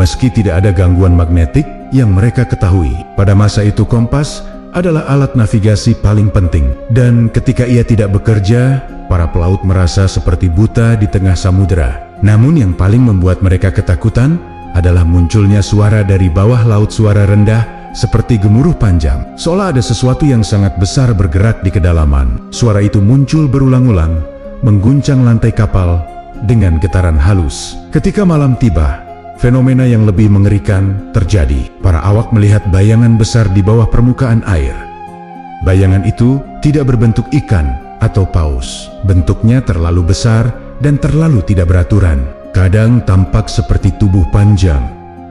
meski tidak ada gangguan magnetik yang mereka ketahui. Pada masa itu kompas adalah alat navigasi paling penting, dan ketika ia tidak bekerja, para pelaut merasa seperti buta di tengah samudera. Namun yang paling membuat mereka ketakutan adalah munculnya suara dari bawah laut, suara rendah seperti gemuruh panjang, seolah ada sesuatu yang sangat besar bergerak di kedalaman. Suara itu muncul berulang-ulang, mengguncang lantai kapal dengan getaran halus. Ketika malam tiba, fenomena yang lebih mengerikan terjadi. Para awak melihat bayangan besar di bawah permukaan air. Bayangan itu tidak berbentuk ikan atau paus. Bentuknya terlalu besar dan terlalu tidak beraturan. Kadang tampak seperti tubuh panjang,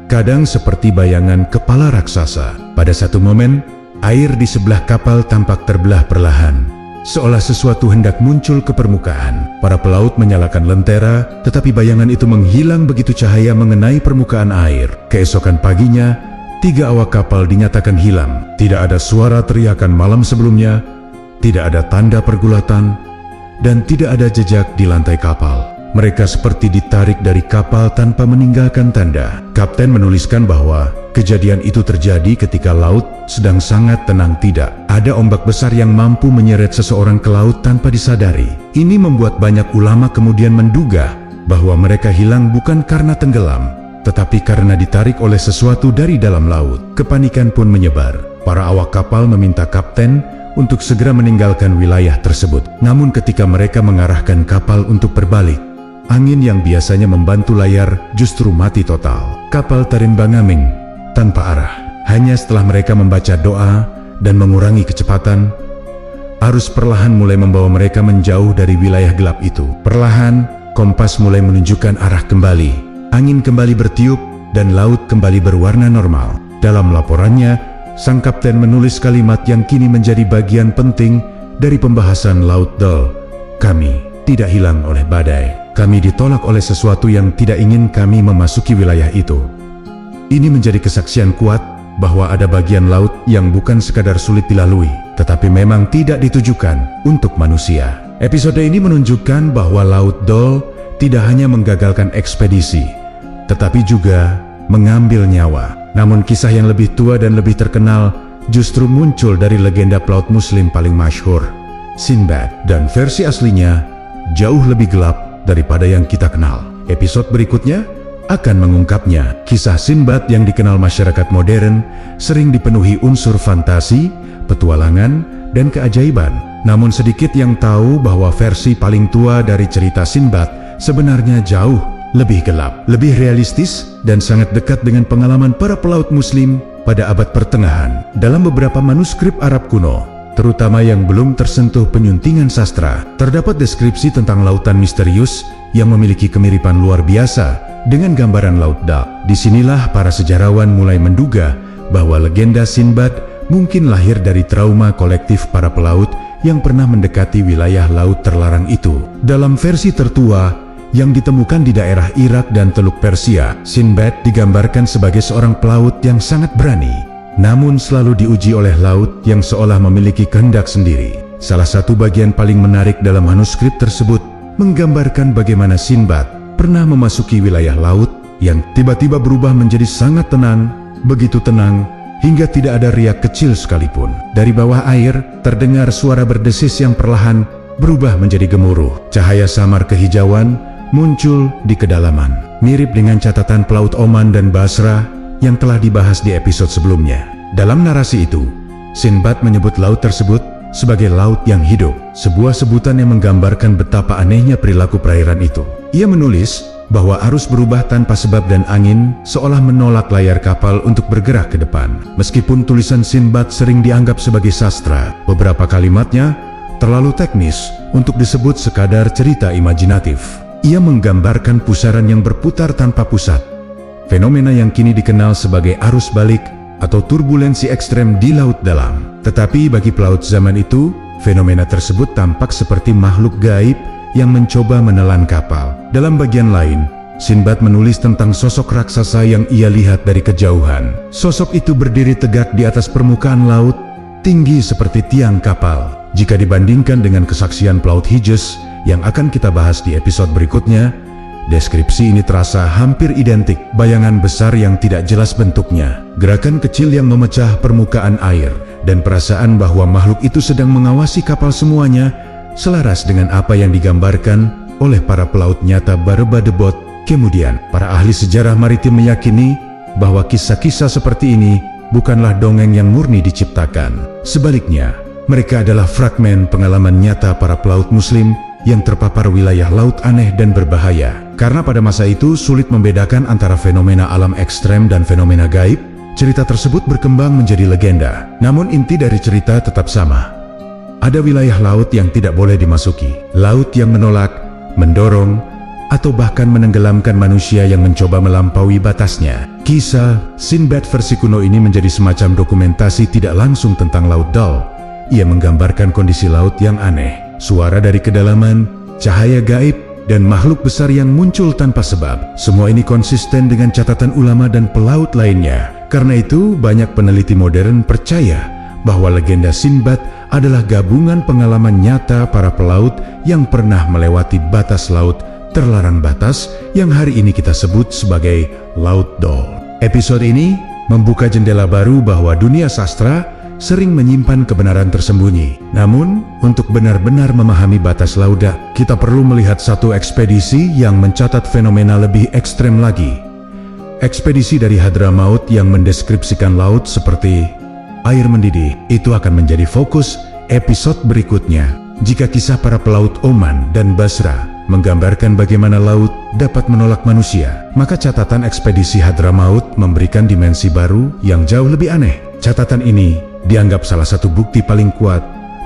kadang seperti bayangan kepala raksasa. Pada satu momen, air di sebelah kapal tampak terbelah perlahan, seolah sesuatu hendak muncul ke permukaan. Para pelaut menyalakan lentera, tetapi bayangan itu menghilang begitu cahaya mengenai permukaan air. Keesokan paginya, 3 awak kapal dinyatakan hilang. Tidak ada suara teriakan malam sebelumnya, tidak ada tanda pergulatan, dan tidak ada jejak di lantai kapal. Mereka seperti ditarik dari kapal tanpa meninggalkan tanda. Kapten menuliskan bahwa kejadian itu terjadi ketika laut sedang sangat tenang. Tidak ada ombak besar yang mampu menyeret seseorang ke laut tanpa disadari. Ini membuat banyak ulama kemudian menduga bahwa mereka hilang bukan karena tenggelam, tetapi karena ditarik oleh sesuatu dari dalam laut. Kepanikan pun menyebar. Para awak kapal meminta kapten untuk segera meninggalkan wilayah tersebut. Namun ketika mereka mengarahkan kapal untuk berbalik, angin yang biasanya membantu layar justru mati total. Kapal terimbang-ambing tanpa arah. Hanya setelah mereka membaca doa dan mengurangi kecepatan, arus perlahan mulai membawa mereka menjauh dari wilayah gelap itu. Perlahan, kompas mulai menunjukkan arah kembali. Angin kembali bertiup dan laut kembali berwarna normal. Dalam laporannya, sang kapten menulis kalimat yang kini menjadi bagian penting dari pembahasan Laut Dal. Kami tidak hilang oleh badai. Kami ditolak oleh sesuatu yang tidak ingin kami memasuki wilayah itu. Ini menjadi kesaksian kuat bahwa ada bagian laut yang bukan sekadar sulit dilalui, tetapi memang tidak ditujukan untuk manusia. Episode ini menunjukkan bahwa Laut Dal tidak hanya menggagalkan ekspedisi, tetapi juga mengambil nyawa. Namun kisah yang lebih tua dan lebih terkenal justru muncul dari legenda pelaut muslim paling masyhur, Sinbad, dan versi aslinya jauh lebih gelap daripada yang kita kenal. Episode berikutnya akan mengungkapnya. Kisah Sinbad yang dikenal masyarakat modern sering dipenuhi unsur fantasi, petualangan, dan keajaiban. Namun sedikit yang tahu bahwa versi paling tua dari cerita Sinbad sebenarnya jauh lebih gelap, lebih realistis, dan sangat dekat dengan pengalaman para pelaut muslim pada abad pertengahan. Dalam beberapa manuskrip Arab kuno, terutama yang belum tersentuh penyuntingan sastra, terdapat deskripsi tentang lautan misterius yang memiliki kemiripan luar biasa dengan gambaran Laut Dal. Disinilah para sejarawan mulai menduga bahwa legenda Sinbad mungkin lahir dari trauma kolektif para pelaut yang pernah mendekati wilayah laut terlarang itu. Dalam versi tertua yang ditemukan di daerah Irak dan Teluk Persia, Sinbad digambarkan sebagai seorang pelaut yang sangat berani, namun selalu diuji oleh laut yang seolah memiliki kehendak sendiri. Salah satu bagian paling menarik dalam manuskrip tersebut menggambarkan bagaimana Sinbad pernah memasuki wilayah laut yang tiba-tiba berubah menjadi sangat tenang, begitu tenang hingga tidak ada riak kecil sekalipun. Dari bawah air terdengar suara berdesis yang perlahan berubah menjadi gemuruh. Cahaya samar kehijauan muncul di kedalaman, mirip dengan catatan pelaut Oman dan Basra yang telah dibahas di episode sebelumnya. Dalam narasi itu, Sinbad menyebut laut tersebut sebagai laut yang hidup, sebuah sebutan yang menggambarkan betapa anehnya perilaku perairan itu. Ia menulis bahwa arus berubah tanpa sebab dan angin seolah menolak layar kapal untuk bergerak ke depan. Meskipun tulisan Sinbad sering dianggap sebagai sastra, beberapa kalimatnya terlalu teknis untuk disebut sekadar cerita imajinatif. Ia menggambarkan pusaran yang berputar tanpa pusat, fenomena yang kini dikenal sebagai arus balik atau turbulensi ekstrem di laut dalam. Tetapi bagi pelaut zaman itu, fenomena tersebut tampak seperti makhluk gaib yang mencoba menelan kapal. Dalam bagian lain, Sinbad menulis tentang sosok raksasa yang ia lihat dari kejauhan. Sosok itu berdiri tegak di atas permukaan laut, tinggi seperti tiang kapal. Jika dibandingkan dengan kesaksian pelaut Hijaz yang akan kita bahas di episode berikutnya, deskripsi ini terasa hampir identik. Bayangan besar yang tidak jelas bentuknya, gerakan kecil yang memecah permukaan air, dan perasaan bahwa makhluk itu sedang mengawasi kapal semuanya selaras dengan apa yang digambarkan oleh para pelaut nyata Barba-de-Bot. Kemudian, para ahli sejarah maritim meyakini bahwa kisah-kisah seperti ini bukanlah dongeng yang murni diciptakan. Sebaliknya, mereka adalah fragmen pengalaman nyata para pelaut muslim yang terpapar wilayah laut aneh dan berbahaya. Karena pada masa itu sulit membedakan antara fenomena alam ekstrem dan fenomena gaib, cerita tersebut berkembang menjadi legenda. Namun inti dari cerita tetap sama. Ada wilayah laut yang tidak boleh dimasuki, laut yang menolak, mendorong, atau bahkan menenggelamkan manusia yang mencoba melampaui batasnya. Kisah Sinbad versi kuno ini menjadi semacam dokumentasi tidak langsung tentang Laut Dal. Ia menggambarkan kondisi laut yang aneh, suara dari kedalaman, cahaya gaib, dan makhluk besar yang muncul tanpa sebab. Semua ini konsisten dengan catatan ulama dan pelaut lainnya. Karena itu, banyak peneliti modern percaya bahwa legenda Sinbad adalah gabungan pengalaman nyata para pelaut yang pernah melewati batas laut terlarang batas yang hari ini kita sebut sebagai Laut Dal. Episode ini membuka jendela baru bahwa dunia sastra sering menyimpan kebenaran tersembunyi. Namun, untuk benar-benar memahami batas laut, kita perlu melihat satu ekspedisi yang mencatat fenomena lebih ekstrem lagi. Ekspedisi dari Hadramaut yang mendeskripsikan laut seperti air mendidih. Itu akan menjadi fokus episode berikutnya. Jika kisah para pelaut Oman dan Basra menggambarkan bagaimana laut dapat menolak manusia, maka catatan ekspedisi Hadramaut memberikan dimensi baru yang jauh lebih aneh. Catatan ini dianggap salah satu bukti paling kuat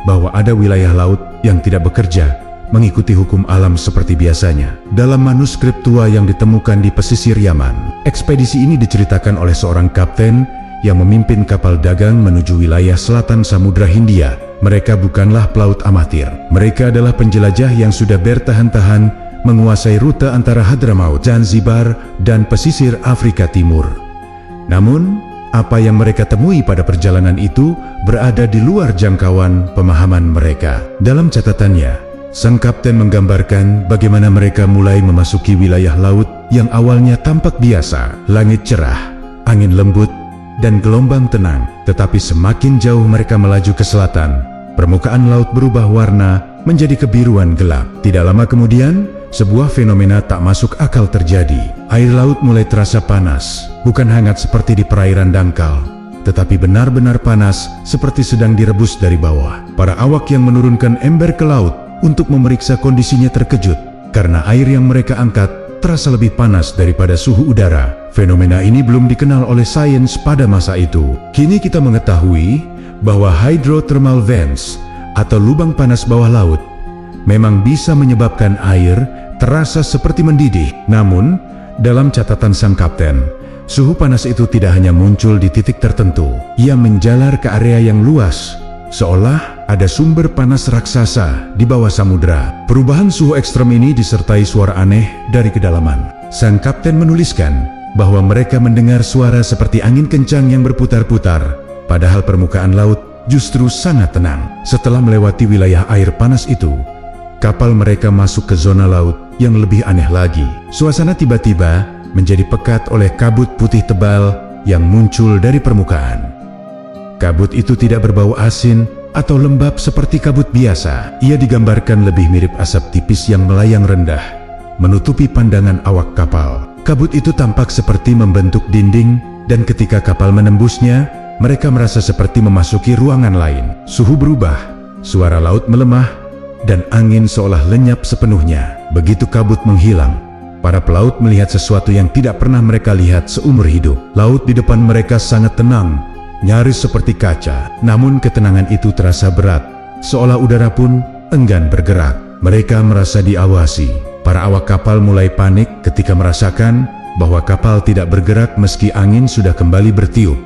bahwa ada wilayah laut yang tidak bekerja mengikuti hukum alam seperti biasanya. Dalam manuskrip tua yang ditemukan di pesisir Yaman, ekspedisi ini diceritakan oleh seorang kapten yang memimpin kapal dagang menuju wilayah selatan Samudra Hindia. Mereka bukanlah pelaut amatir. Mereka adalah penjelajah yang sudah bertahan-tahan menguasai rute antara Hadramaut, Zanzibar, dan pesisir Afrika Timur. Namun, apa yang mereka temui pada perjalanan itu berada di luar jangkauan pemahaman mereka. Dalam catatannya, sang kapten menggambarkan bagaimana mereka mulai memasuki wilayah laut yang awalnya tampak biasa, langit cerah, angin lembut, dan gelombang tenang. Tetapi semakin jauh mereka melaju ke selatan, permukaan laut berubah warna menjadi kebiruan gelap. Tidak lama kemudian, sebuah fenomena tak masuk akal terjadi. Air laut mulai terasa panas, bukan hangat seperti di perairan dangkal, tetapi benar-benar panas seperti sedang direbus dari bawah. Para awak yang menurunkan ember ke laut untuk memeriksa kondisinya terkejut, karena air yang mereka angkat terasa lebih panas daripada suhu udara. Fenomena ini belum dikenal oleh sains pada masa itu. Kini kita mengetahui bahwa hydrothermal vents atau lubang panas bawah laut memang bisa menyebabkan air terasa seperti mendidih. Namun, dalam catatan sang kapten, suhu panas itu tidak hanya muncul di titik tertentu. Ia menjalar ke area yang luas, seolah ada sumber panas raksasa di bawah samudra. Perubahan suhu ekstrem ini disertai suara aneh dari kedalaman. Sang kapten menuliskan bahwa mereka mendengar suara seperti angin kencang yang berputar-putar, padahal permukaan laut justru sangat tenang. Setelah melewati wilayah air panas itu, kapal mereka masuk ke zona laut yang lebih aneh lagi. Suasana tiba-tiba menjadi pekat oleh kabut putih tebal yang muncul dari permukaan. Kabut itu tidak berbau asin atau lembab seperti kabut biasa. Ia digambarkan lebih mirip asap tipis yang melayang rendah, menutupi pandangan awak kapal. Kabut itu tampak seperti membentuk dinding, dan ketika kapal menembusnya, mereka merasa seperti memasuki ruangan lain. Suhu berubah, suara laut melemah, dan angin seolah lenyap sepenuhnya. Begitu kabut menghilang, para pelaut melihat sesuatu yang tidak pernah mereka lihat seumur hidup. Laut di depan mereka sangat tenang, nyaris seperti kaca. Namun ketenangan itu terasa berat, seolah udara pun enggan bergerak. Mereka merasa diawasi. Para awak kapal mulai panik ketika merasakan bahwa kapal tidak bergerak meski angin sudah kembali bertiup.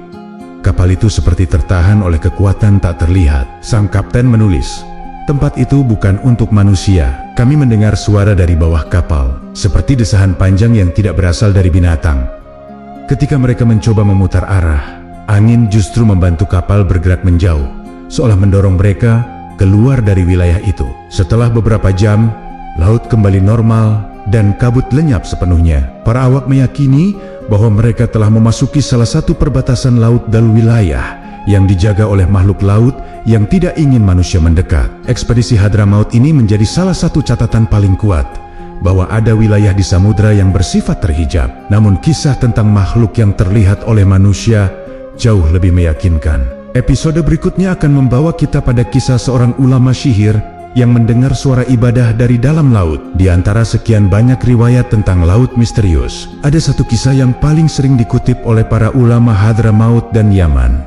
Kapal itu seperti tertahan oleh kekuatan tak terlihat. Sang kapten menulis, "Tempat itu bukan untuk manusia. Kami mendengar suara dari bawah kapal, seperti desahan panjang yang tidak berasal dari binatang." Ketika mereka mencoba memutar arah, angin justru membantu kapal bergerak menjauh, seolah mendorong mereka keluar dari wilayah itu. Setelah beberapa jam, laut kembali normal dan kabut lenyap sepenuhnya. Para awak meyakini bahwa mereka telah memasuki salah satu perbatasan laut dan wilayah yang dijaga oleh makhluk laut yang tidak ingin manusia mendekat. Ekspedisi Hadramaut ini menjadi salah satu catatan paling kuat bahwa ada wilayah di samudra yang bersifat terhijab. Namun kisah tentang makhluk yang terlihat oleh manusia jauh lebih meyakinkan. Episode berikutnya akan membawa kita pada kisah seorang ulama sihir yang mendengar suara ibadah dari dalam laut. Di antara sekian banyak riwayat tentang laut misterius, ada satu kisah yang paling sering dikutip oleh para ulama Hadramaut dan Yaman.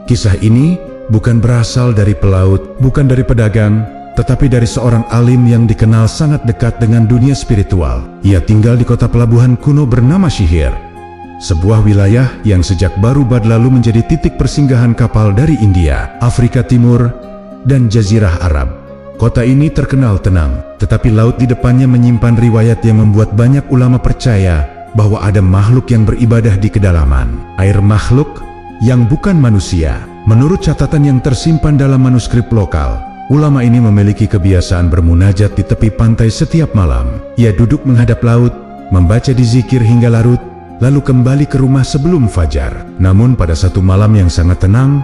Kisah ini bukan berasal dari pelaut, bukan dari pedagang, tetapi dari seorang alim yang dikenal sangat dekat dengan dunia spiritual. Ia tinggal di kota pelabuhan kuno bernama Shihir, sebuah wilayah yang sejak baru lalu menjadi titik persinggahan kapal dari India, Afrika Timur, dan Jazirah Arab. Kota ini terkenal tenang, tetapi laut di depannya menyimpan riwayat yang membuat banyak ulama percaya bahwa ada makhluk yang beribadah di kedalaman. Air makhluk yang bukan manusia. Menurut catatan yang tersimpan dalam manuskrip lokal, ulama ini memiliki kebiasaan bermunajat di tepi pantai setiap malam. Ia duduk menghadap laut, membaca dizikir hingga larut, lalu kembali ke rumah sebelum fajar. Namun pada satu malam yang sangat tenang,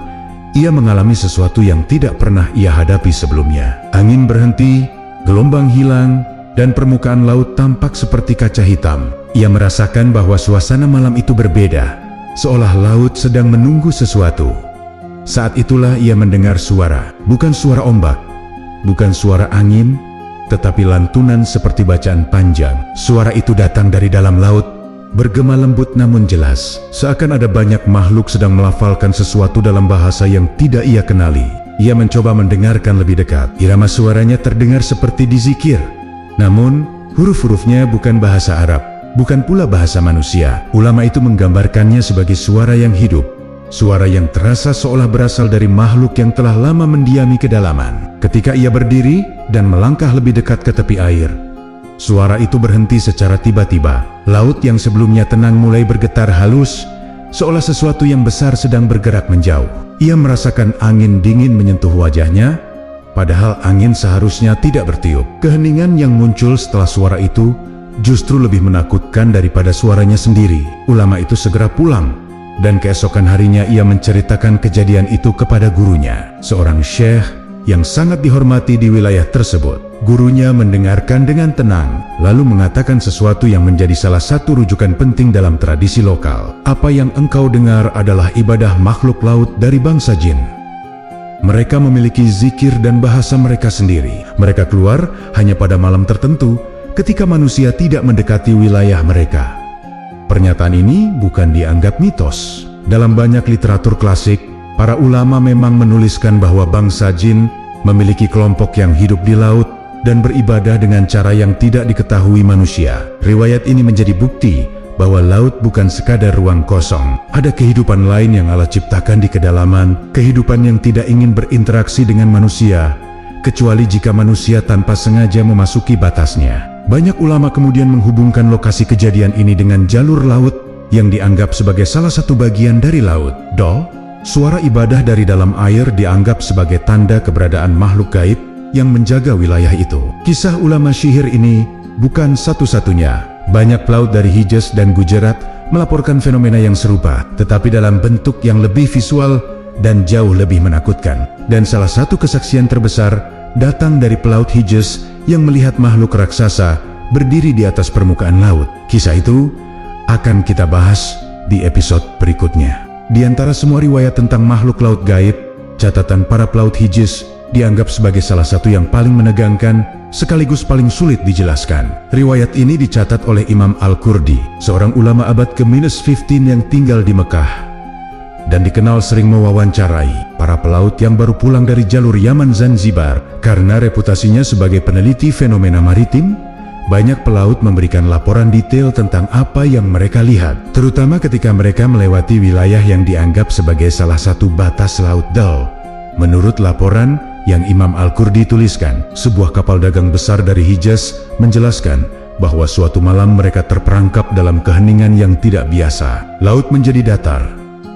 ia mengalami sesuatu yang tidak pernah ia hadapi sebelumnya. Angin berhenti, gelombang hilang, dan permukaan laut tampak seperti kaca hitam. Ia merasakan bahwa suasana malam itu berbeda, seolah laut sedang menunggu sesuatu. Saat itulah ia mendengar suara, bukan suara ombak, bukan suara angin, tetapi lantunan seperti bacaan panjang. Suara itu datang dari dalam laut, bergema lembut namun jelas, seakan ada banyak makhluk sedang melafalkan sesuatu dalam bahasa yang tidak ia kenali. Ia mencoba mendengarkan lebih dekat. Irama suaranya terdengar seperti dizikir, namun huruf-hurufnya bukan bahasa Arab, bukan pula bahasa manusia. Ulama itu menggambarkannya sebagai suara yang hidup, suara yang terasa seolah berasal dari makhluk yang telah lama mendiami kedalaman. Ketika ia berdiri dan melangkah lebih dekat ke tepi air, suara itu berhenti secara tiba-tiba. Laut yang sebelumnya tenang mulai bergetar halus, seolah sesuatu yang besar sedang bergerak menjauh. Ia merasakan angin dingin menyentuh wajahnya, padahal angin seharusnya tidak bertiup. Keheningan yang muncul setelah suara itu justru lebih menakutkan daripada suaranya sendiri. Ulama itu segera pulang, dan keesokan harinya ia menceritakan kejadian itu kepada gurunya, seorang syekh yang sangat dihormati di wilayah tersebut. Gurunya mendengarkan dengan tenang, lalu mengatakan sesuatu yang menjadi salah satu rujukan penting dalam tradisi lokal. Apa yang engkau dengar adalah ibadah makhluk laut dari bangsa jin. Mereka memiliki zikir dan bahasa mereka sendiri. Mereka keluar hanya pada malam tertentu ketika manusia tidak mendekati wilayah mereka. Pernyataan ini bukan dianggap mitos. Dalam banyak literatur klasik, para ulama memang menuliskan bahwa bangsa jin memiliki kelompok yang hidup di laut dan beribadah dengan cara yang tidak diketahui manusia. Riwayat ini menjadi bukti bahwa laut bukan sekadar ruang kosong. Ada kehidupan lain yang Allah ciptakan di kedalaman, kehidupan yang tidak ingin berinteraksi dengan manusia, kecuali jika manusia tanpa sengaja memasuki batasnya. Banyak ulama kemudian menghubungkan lokasi kejadian ini dengan jalur laut yang dianggap sebagai salah satu bagian dari laut. Suara ibadah dari dalam air dianggap sebagai tanda keberadaan makhluk gaib yang menjaga wilayah itu. Kisah ulama Shihir ini bukan satu-satunya. Banyak pelaut dari Hijaz dan Gujarat melaporkan fenomena yang serupa, tetapi dalam bentuk yang lebih visual dan jauh lebih menakutkan. Dan salah satu kesaksian terbesar datang dari pelaut Hijaz yang melihat makhluk raksasa berdiri di atas permukaan laut. Kisah itu akan kita bahas di episode berikutnya. Di antara semua riwayat tentang makhluk laut gaib, catatan para pelaut Hijaz dianggap sebagai salah satu yang paling menegangkan sekaligus paling sulit dijelaskan. Riwayat ini dicatat oleh Imam Al-Qurdi, seorang ulama abad ke-15 yang tinggal di Mekah dan dikenal sering mewawancarai para pelaut yang baru pulang dari jalur Yaman Zanzibar. Karena reputasinya sebagai peneliti fenomena maritim, banyak pelaut memberikan laporan detail tentang apa yang mereka lihat, terutama ketika mereka melewati wilayah yang dianggap sebagai salah satu batas laut Dal. Menurut laporan yang Imam Al-Qurdi tuliskan, sebuah kapal dagang besar dari Hijaz menjelaskan bahwa suatu malam mereka terperangkap dalam keheningan yang tidak biasa. Laut menjadi datar,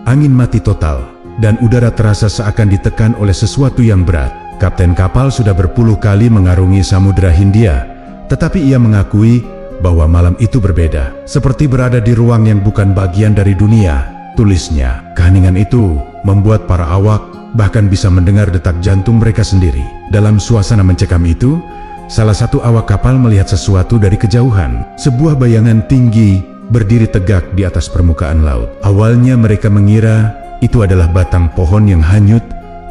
angin mati total, dan udara terasa seakan ditekan oleh sesuatu yang berat. Kapten kapal sudah berpuluh kali mengarungi Samudra Hindia, tetapi ia mengakui bahwa malam itu berbeda, seperti berada di ruang yang bukan bagian dari dunia, tulisnya. Keheningan itu membuat para awak bahkan bisa mendengar detak jantung mereka sendiri. Dalam suasana mencekam itu, salah satu awak kapal melihat sesuatu dari kejauhan. Sebuah bayangan tinggi berdiri tegak di atas permukaan laut. Awalnya mereka mengira itu adalah batang pohon yang hanyut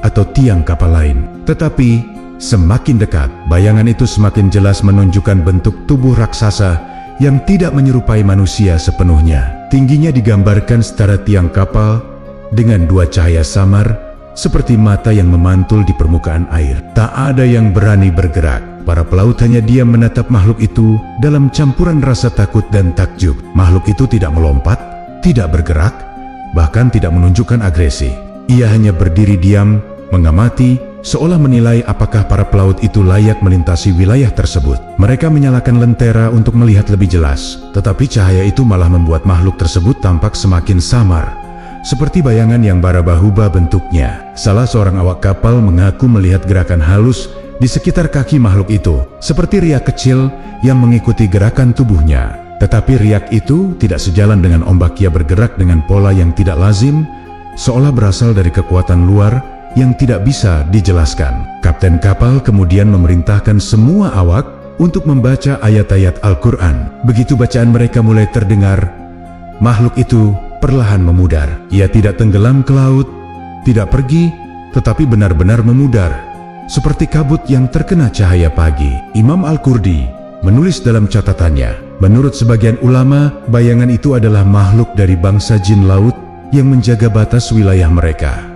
atau tiang kapal lain. Tetapi semakin dekat, bayangan itu semakin jelas menunjukkan bentuk tubuh raksasa yang tidak menyerupai manusia sepenuhnya. Tingginya digambarkan setara tiang kapal dengan dua cahaya samar seperti mata yang memantul di permukaan air. Tak ada yang berani bergerak. Para pelaut hanya diam menatap makhluk itu dalam campuran rasa takut dan takjub. Makhluk itu tidak melompat, tidak bergerak, bahkan tidak menunjukkan agresi. Ia hanya berdiri diam, mengamati, seolah menilai apakah para pelaut itu layak melintasi wilayah tersebut. Mereka menyalakan lentera untuk melihat lebih jelas, tetapi cahaya itu malah membuat makhluk tersebut tampak semakin samar, seperti bayangan yang bara-bahuba bentuknya. Salah seorang awak kapal mengaku melihat gerakan halus di sekitar kaki makhluk itu, seperti riak kecil yang mengikuti gerakan tubuhnya. Tetapi riak itu tidak sejalan dengan ombak. Ia bergerak dengan pola yang tidak lazim, seolah berasal dari kekuatan luar yang tidak bisa dijelaskan. Kapten kapal kemudian memerintahkan semua awak untuk membaca ayat-ayat Al-Quran. Begitu bacaan mereka mulai terdengar, makhluk itu perlahan memudar. Ia tidak tenggelam ke laut, tidak pergi, tetapi benar-benar memudar, seperti kabut yang terkena cahaya pagi. Imam Al-Qurdi menulis dalam catatannya, menurut sebagian ulama, bayangan itu adalah makhluk dari bangsa jin laut yang menjaga batas wilayah mereka.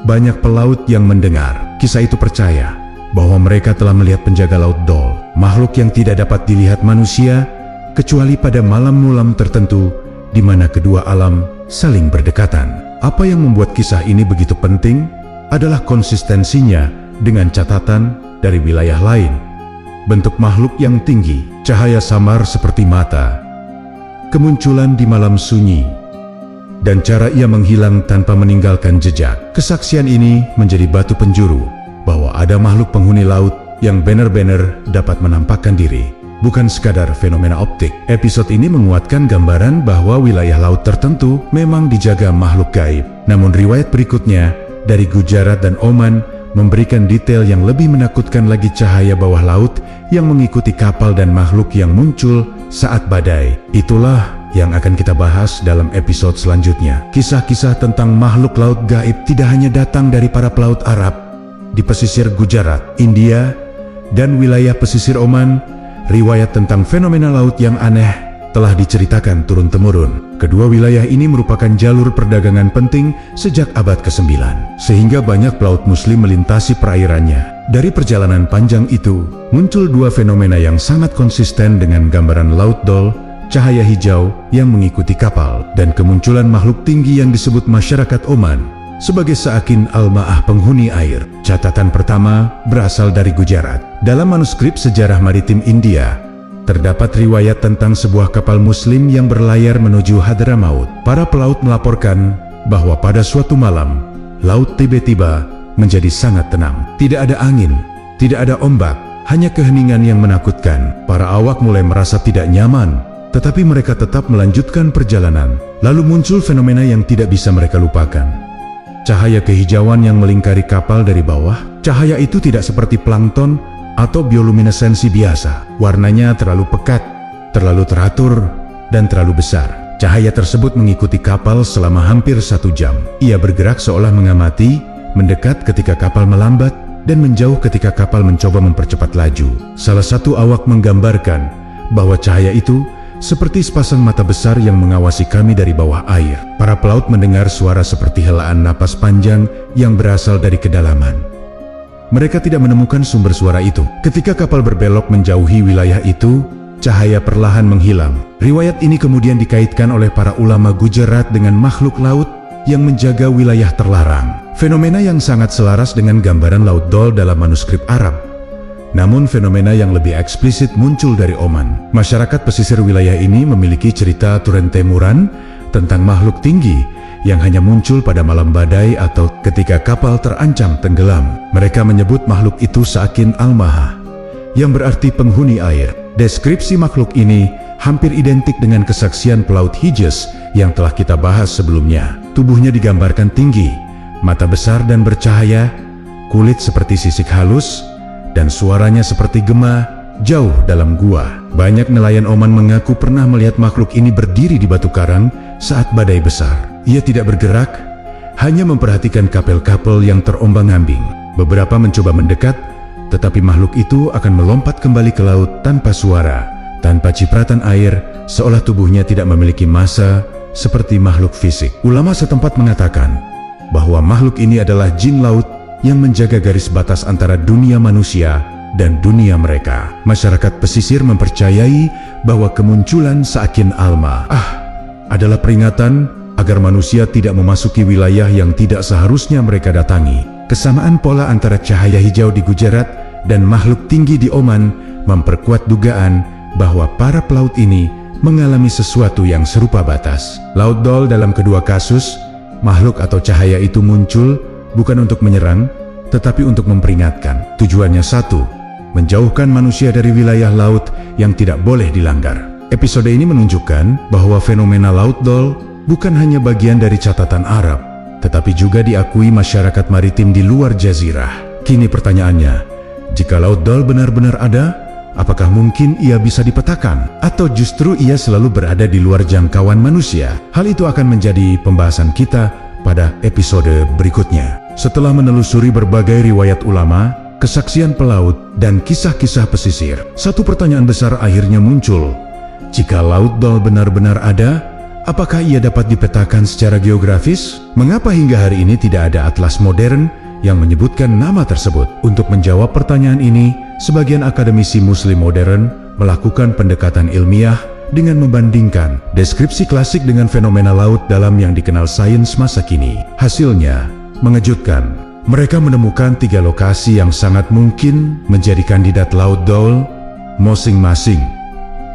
Banyak pelaut yang mendengar kisah itu percaya bahwa mereka telah melihat penjaga laut Dol, makhluk yang tidak dapat dilihat manusia kecuali pada malam-malam tertentu di mana kedua alam saling berdekatan. Apa yang membuat kisah ini begitu penting adalah konsistensinya dengan catatan dari wilayah lain. Bentuk makhluk yang tinggi, cahaya samar seperti mata, kemunculan di malam sunyi, dan cara ia menghilang tanpa meninggalkan jejak. Kesaksian ini menjadi batu penjuru bahwa ada makhluk penghuni laut yang benar-benar dapat menampakkan diri, bukan sekadar fenomena optik. Episode ini menguatkan gambaran bahwa wilayah laut tertentu memang dijaga makhluk gaib. Namun riwayat berikutnya dari Gujarat dan Oman memberikan detail yang lebih menakutkan lagi. Cahaya bawah laut yang mengikuti kapal dan makhluk yang muncul saat badai. Itulah yang akan kita bahas dalam episode selanjutnya. Kisah-kisah tentang makhluk laut gaib tidak hanya datang dari para pelaut Arab di pesisir Gujarat, India, dan wilayah pesisir Oman. Riwayat tentang fenomena laut yang aneh telah diceritakan turun-temurun. Kedua wilayah ini merupakan jalur perdagangan penting sejak abad ke-9, sehingga banyak pelaut muslim melintasi perairannya. Dari perjalanan panjang itu, muncul dua fenomena yang sangat konsisten dengan gambaran laut Dol, cahaya hijau yang mengikuti kapal, dan kemunculan makhluk tinggi yang disebut masyarakat Oman sebagai Saakin Al-Ma'ah, penghuni air. Catatan pertama berasal dari Gujarat. Dalam manuskrip sejarah maritim India, terdapat riwayat tentang sebuah kapal muslim yang berlayar menuju Hadramaut. Para pelaut melaporkan bahwa pada suatu malam, laut tiba-tiba menjadi sangat tenang. Tidak ada angin, tidak ada ombak, hanya keheningan yang menakutkan. Para awak mulai merasa tidak nyaman, tetapi mereka tetap melanjutkan perjalanan. Lalu muncul fenomena yang tidak bisa mereka lupakan. Cahaya kehijauan yang melingkari kapal dari bawah. Cahaya itu tidak seperti plankton atau bioluminesensi biasa. Warnanya terlalu pekat, terlalu teratur, dan terlalu besar. Cahaya tersebut mengikuti kapal selama hampir 1 jam. Ia bergerak seolah mengamati, mendekat ketika kapal melambat, dan menjauh ketika kapal mencoba mempercepat laju. Salah satu awak menggambarkan bahwa cahaya itu seperti sepasang mata besar yang mengawasi kami dari bawah air. Para pelaut mendengar suara seperti helaan napas panjang yang berasal dari kedalaman. Mereka tidak menemukan sumber suara itu. Ketika kapal berbelok menjauhi wilayah itu, cahaya perlahan menghilang. Riwayat ini kemudian dikaitkan oleh para ulama Gujarat dengan makhluk laut yang menjaga wilayah terlarang. Fenomena yang sangat selaras dengan gambaran laut Dol dalam manuskrip Arab. Namun fenomena yang lebih eksplisit muncul dari Oman. Masyarakat pesisir wilayah ini memiliki cerita turun-temuran tentang makhluk tinggi yang hanya muncul pada malam badai atau ketika kapal terancam tenggelam. Mereka menyebut makhluk itu Saakin Al-Ma'ah, yang berarti penghuni air. Deskripsi makhluk ini hampir identik dengan kesaksian pelaut Hijaz yang telah kita bahas sebelumnya. Tubuhnya digambarkan tinggi, mata besar dan bercahaya, kulit seperti sisik halus, dan suaranya seperti gema jauh dalam gua. Banyak nelayan Oman mengaku pernah melihat makhluk ini berdiri di batu karang saat badai besar. Ia tidak bergerak, hanya memperhatikan kapal-kapal yang terombang-ambing. Beberapa mencoba mendekat, tetapi makhluk itu akan melompat kembali ke laut tanpa suara, tanpa cipratan air, seolah tubuhnya tidak memiliki massa seperti makhluk fisik. Ulama setempat mengatakan, bahwa makhluk ini adalah jin laut yang menjaga garis batas antara dunia manusia dan dunia mereka. Masyarakat pesisir mempercayai bahwa kemunculan Sa'kin Alma adalah peringatan agar manusia tidak memasuki wilayah yang tidak seharusnya mereka datangi. Kesamaan pola antara cahaya hijau di Gujarat dan makhluk tinggi di Oman memperkuat dugaan bahwa para pelaut ini mengalami sesuatu yang serupa batas. Laut Dol dalam kedua kasus, makhluk atau cahaya itu muncul bukan untuk menyerang, tetapi untuk memperingatkan. Tujuannya satu, menjauhkan manusia dari wilayah laut yang tidak boleh dilanggar. Episode ini menunjukkan bahwa fenomena Laut Dol bukan hanya bagian dari catatan Arab, tetapi juga diakui masyarakat maritim di luar jazirah. Kini pertanyaannya, jika Laut Dol benar-benar ada, apakah mungkin ia bisa dipetakan? Atau justru ia selalu berada di luar jangkauan manusia? Hal itu akan menjadi pembahasan kita pada episode berikutnya. Setelah menelusuri berbagai riwayat ulama, kesaksian pelaut, dan kisah-kisah pesisir, satu pertanyaan besar akhirnya muncul. Jika Laut Dol benar-benar ada, apakah ia dapat dipetakan secara geografis? Mengapa hingga hari ini tidak ada atlas modern yang menyebutkan nama tersebut? Untuk menjawab pertanyaan ini, sebagian akademisi Muslim modern melakukan pendekatan ilmiah dengan membandingkan deskripsi klasik dengan fenomena laut dalam yang dikenal sains masa kini. Hasilnya mengejutkan. Mereka menemukan 3 lokasi yang sangat mungkin menjadi kandidat Laut Dol, masing-masing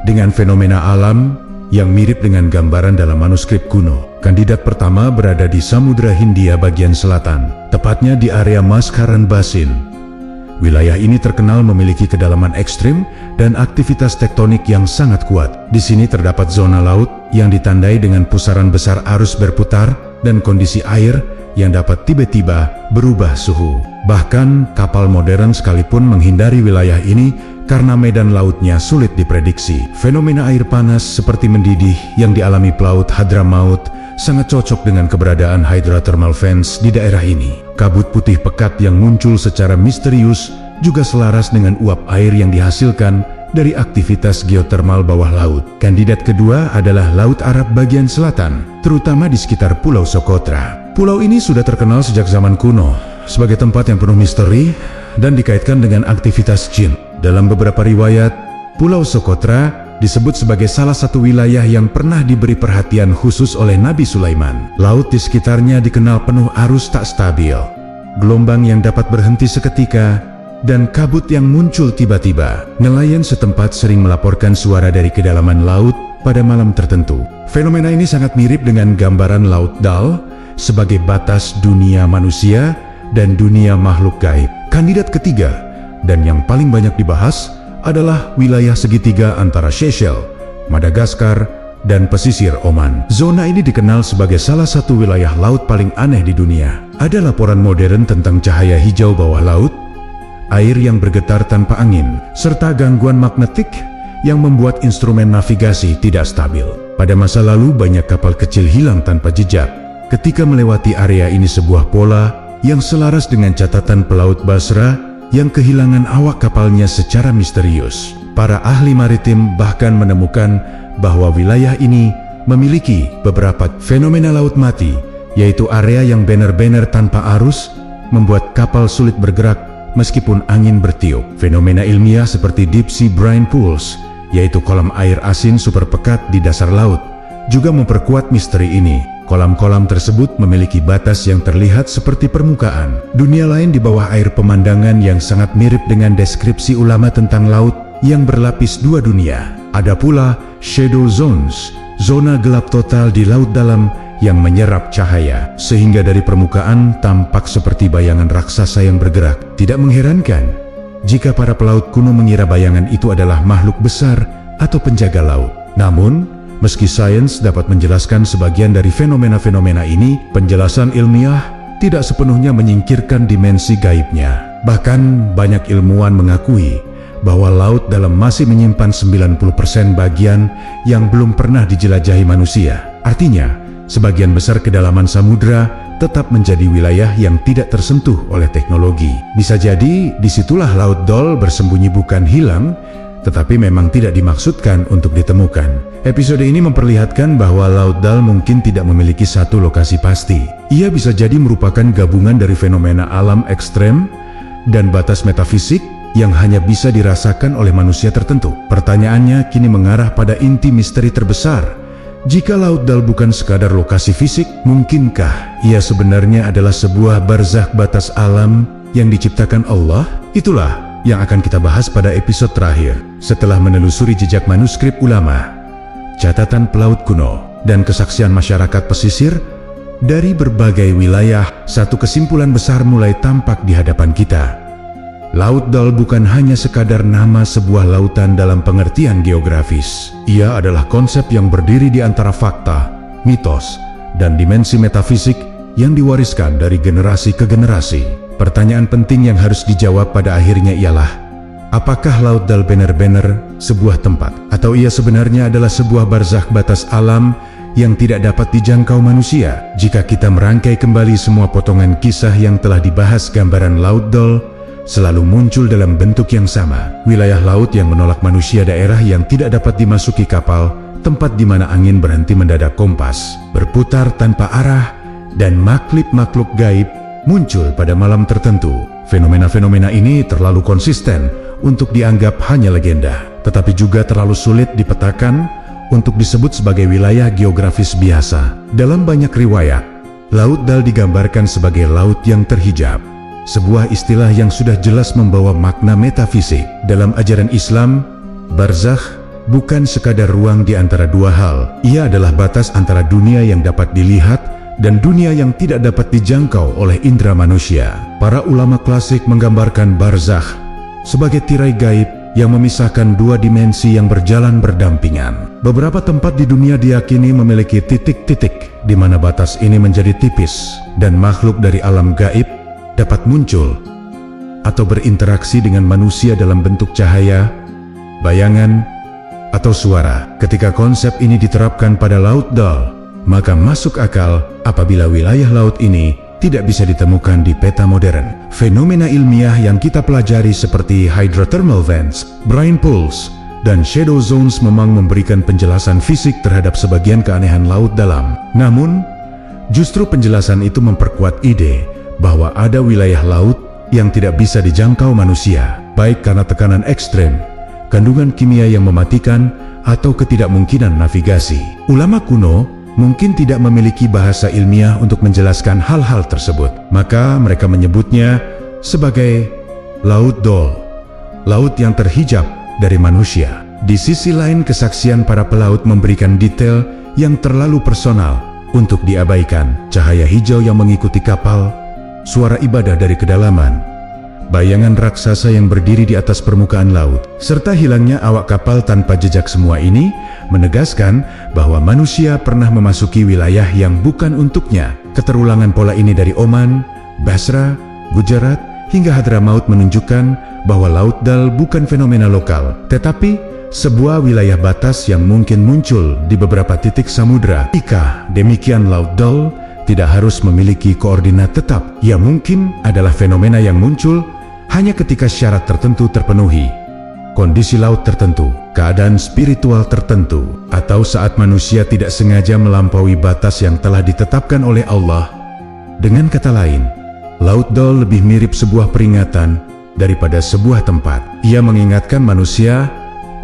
dengan fenomena alam yang mirip dengan gambaran dalam manuskrip kuno. Kandidat pertama berada di Samudra Hindia bagian selatan, tepatnya di area Maskaran Basin. Wilayah ini terkenal memiliki kedalaman ekstrim dan aktivitas tektonik yang sangat kuat. Di sini terdapat zona laut yang ditandai dengan pusaran besar arus berputar dan kondisi air yang dapat tiba-tiba berubah suhu. Bahkan kapal modern sekalipun menghindari wilayah ini karena medan lautnya sulit diprediksi. Fenomena air panas seperti mendidih yang dialami pelaut Hadramaut sangat cocok dengan keberadaan hydrothermal vents di daerah ini. Kabut putih pekat yang muncul secara misterius juga selaras dengan uap air yang dihasilkan dari aktivitas geotermal bawah laut. Kandidat kedua adalah Laut Arab bagian selatan, terutama di sekitar Pulau Socotra. Pulau ini sudah terkenal sejak zaman kuno sebagai tempat yang penuh misteri dan dikaitkan dengan aktivitas jin. Dalam beberapa riwayat, Pulau Socotra disebut sebagai salah satu wilayah yang pernah diberi perhatian khusus oleh Nabi Sulaiman. Laut di sekitarnya dikenal penuh arus tak stabil, gelombang yang dapat berhenti seketika, dan kabut yang muncul tiba-tiba. Nelayan setempat sering melaporkan suara dari kedalaman laut pada malam tertentu. Fenomena ini sangat mirip dengan gambaran Laut Dal sebagai batas dunia manusia dan dunia makhluk gaib. Kandidat ketiga dan yang paling banyak dibahas adalah wilayah segitiga antara Seychelles, Madagaskar, dan pesisir Oman. Zona ini dikenal sebagai salah satu wilayah laut paling aneh di dunia. Ada laporan modern tentang cahaya hijau bawah laut, air yang bergetar tanpa angin, serta gangguan magnetik yang membuat instrumen navigasi tidak stabil. Pada masa lalu banyak kapal kecil hilang tanpa jejak. Ketika melewati area ini, sebuah pola yang selaras dengan catatan pelaut Basra yang kehilangan awak kapalnya secara misterius. Para ahli maritim bahkan menemukan bahwa wilayah ini memiliki beberapa fenomena laut mati, yaitu area yang benar-benar tanpa arus, membuat kapal sulit bergerak meskipun angin bertiup. Fenomena ilmiah seperti deep sea brine pools, yaitu kolam air asin super pekat di dasar laut, juga memperkuat misteri ini. Kolam-kolam tersebut memiliki batas yang terlihat seperti permukaan. Dunia lain di bawah air, pemandangan yang sangat mirip dengan deskripsi ulama tentang laut yang berlapis dua dunia. Ada pula shadow zones, zona gelap total di laut dalam yang menyerap cahaya, sehingga dari permukaan tampak seperti bayangan raksasa yang bergerak. Tidak mengherankan jika para pelaut kuno mengira bayangan itu adalah makhluk besar atau penjaga laut. Namun, meski sains dapat menjelaskan sebagian dari fenomena-fenomena ini, penjelasan ilmiah tidak sepenuhnya menyingkirkan dimensi gaibnya. Bahkan banyak ilmuwan mengakui bahwa laut dalam masih menyimpan 90% bagian yang belum pernah dijelajahi manusia. Artinya, sebagian besar kedalaman samudra tetap menjadi wilayah yang tidak tersentuh oleh teknologi. Bisa jadi disitulah Laut Dol bersembunyi, bukan hilang, tetapi memang tidak dimaksudkan untuk ditemukan. Episode ini memperlihatkan bahwa Laut Dal mungkin tidak memiliki satu lokasi pasti. Ia bisa jadi merupakan gabungan dari fenomena alam ekstrem dan batas metafisik yang hanya bisa dirasakan oleh manusia tertentu. Pertanyaannya kini mengarah pada inti misteri terbesar. Jika Laut Dal bukan sekadar lokasi fisik, mungkinkah ia sebenarnya adalah sebuah barzakh batas alam yang diciptakan Allah? Itulah yang akan kita bahas pada episode terakhir. Setelah menelusuri jejak manuskrip ulama, catatan pelaut kuno, dan kesaksian masyarakat pesisir dari berbagai wilayah, satu kesimpulan besar mulai tampak di hadapan kita. Laut Dal bukan hanya sekadar nama sebuah lautan dalam pengertian geografis. Ia adalah konsep yang berdiri di antara fakta, mitos, dan dimensi metafisik yang diwariskan dari generasi ke generasi. Pertanyaan penting yang harus dijawab pada akhirnya ialah, apakah Laut Dal benar-benar sebuah tempat? Atau ia sebenarnya adalah sebuah barzakh batas alam yang tidak dapat dijangkau manusia? Jika kita merangkai kembali semua potongan kisah yang telah dibahas, gambaran Laut Dal selalu muncul dalam bentuk yang sama. Wilayah laut yang menolak manusia, daerah yang tidak dapat dimasuki kapal, tempat di mana angin berhenti mendadak, kompas berputar tanpa arah, dan makhluk gaib muncul pada malam tertentu. Fenomena-fenomena ini terlalu konsisten untuk dianggap hanya legenda, tetapi juga terlalu sulit dipetakan untuk disebut sebagai wilayah geografis biasa. Dalam banyak riwayat, Laut Dal digambarkan sebagai laut yang terhijab, sebuah istilah yang sudah jelas membawa makna metafisik. Dalam ajaran Islam, barzakh bukan sekadar ruang di antara dua hal. Ia adalah batas antara dunia yang dapat dilihat dan dunia yang tidak dapat dijangkau oleh indera manusia. Para ulama klasik menggambarkan barzakh sebagai tirai gaib yang memisahkan dua dimensi yang berjalan berdampingan. Beberapa tempat di dunia diyakini memiliki titik-titik di mana batas ini menjadi tipis dan makhluk dari alam gaib dapat muncul atau berinteraksi dengan manusia dalam bentuk cahaya, bayangan, atau suara. Ketika konsep ini diterapkan pada Laut Dal, maka masuk akal apabila wilayah laut ini tidak bisa ditemukan di peta modern. Fenomena ilmiah yang kita pelajari seperti hydrothermal vents, brine pools, dan shadow zones memang memberikan penjelasan fisik terhadap sebagian keanehan laut dalam. Namun, justru penjelasan itu memperkuat ide bahwa ada wilayah laut yang tidak bisa dijangkau manusia, baik karena tekanan ekstrem, kandungan kimia yang mematikan, atau ketidakmungkinan navigasi. Ulama kuno mungkin tidak memiliki bahasa ilmiah untuk menjelaskan hal-hal tersebut, maka mereka menyebutnya sebagai Laut Dal, laut yang terhijab dari manusia. Di sisi lain, kesaksian para pelaut memberikan detail yang terlalu personal untuk diabaikan. Cahaya hijau yang mengikuti kapal, suara ibadah dari kedalaman, bayangan raksasa yang berdiri di atas permukaan laut, serta hilangnya awak kapal tanpa jejak. Semua ini menegaskan bahwa manusia pernah memasuki wilayah yang bukan untuknya. Keterulangan pola ini dari Oman, Basra, Gujarat, hingga Hadramaut menunjukkan bahwa Laut Dal bukan fenomena lokal, tetapi sebuah wilayah batas yang mungkin muncul di beberapa titik samudra. Jika demikian, Laut Dal tidak harus memiliki koordinat tetap. Ia mungkin adalah fenomena yang muncul hanya ketika syarat tertentu terpenuhi, kondisi laut tertentu, keadaan spiritual tertentu, atau saat manusia tidak sengaja melampaui batas yang telah ditetapkan oleh Allah. Dengan kata lain, Laut Dal lebih mirip sebuah peringatan daripada sebuah tempat. Ia mengingatkan manusia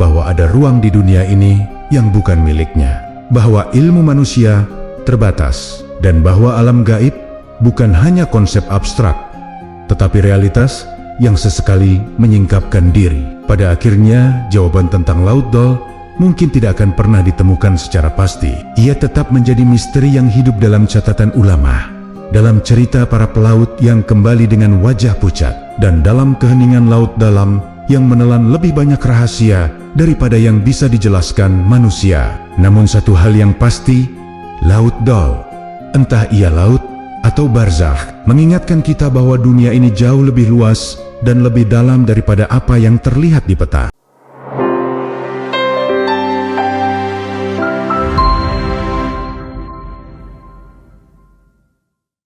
bahwa ada ruang di dunia ini yang bukan miliknya, bahwa ilmu manusia terbatas, dan bahwa alam gaib bukan hanya konsep abstrak, tetapi realitas yang sesekali menyingkapkan diri. Pada akhirnya, jawaban tentang Laut Dal mungkin tidak akan pernah ditemukan secara pasti. Ia tetap menjadi misteri yang hidup dalam catatan ulama, dalam cerita para pelaut yang kembali dengan wajah pucat, dan dalam keheningan laut dalam yang menelan lebih banyak rahasia daripada yang bisa dijelaskan manusia. Namun satu hal yang pasti, Laut Dal, entah ia laut atau barzakh, mengingatkan kita bahwa dunia ini jauh lebih luas dan lebih dalam daripada apa yang terlihat di peta.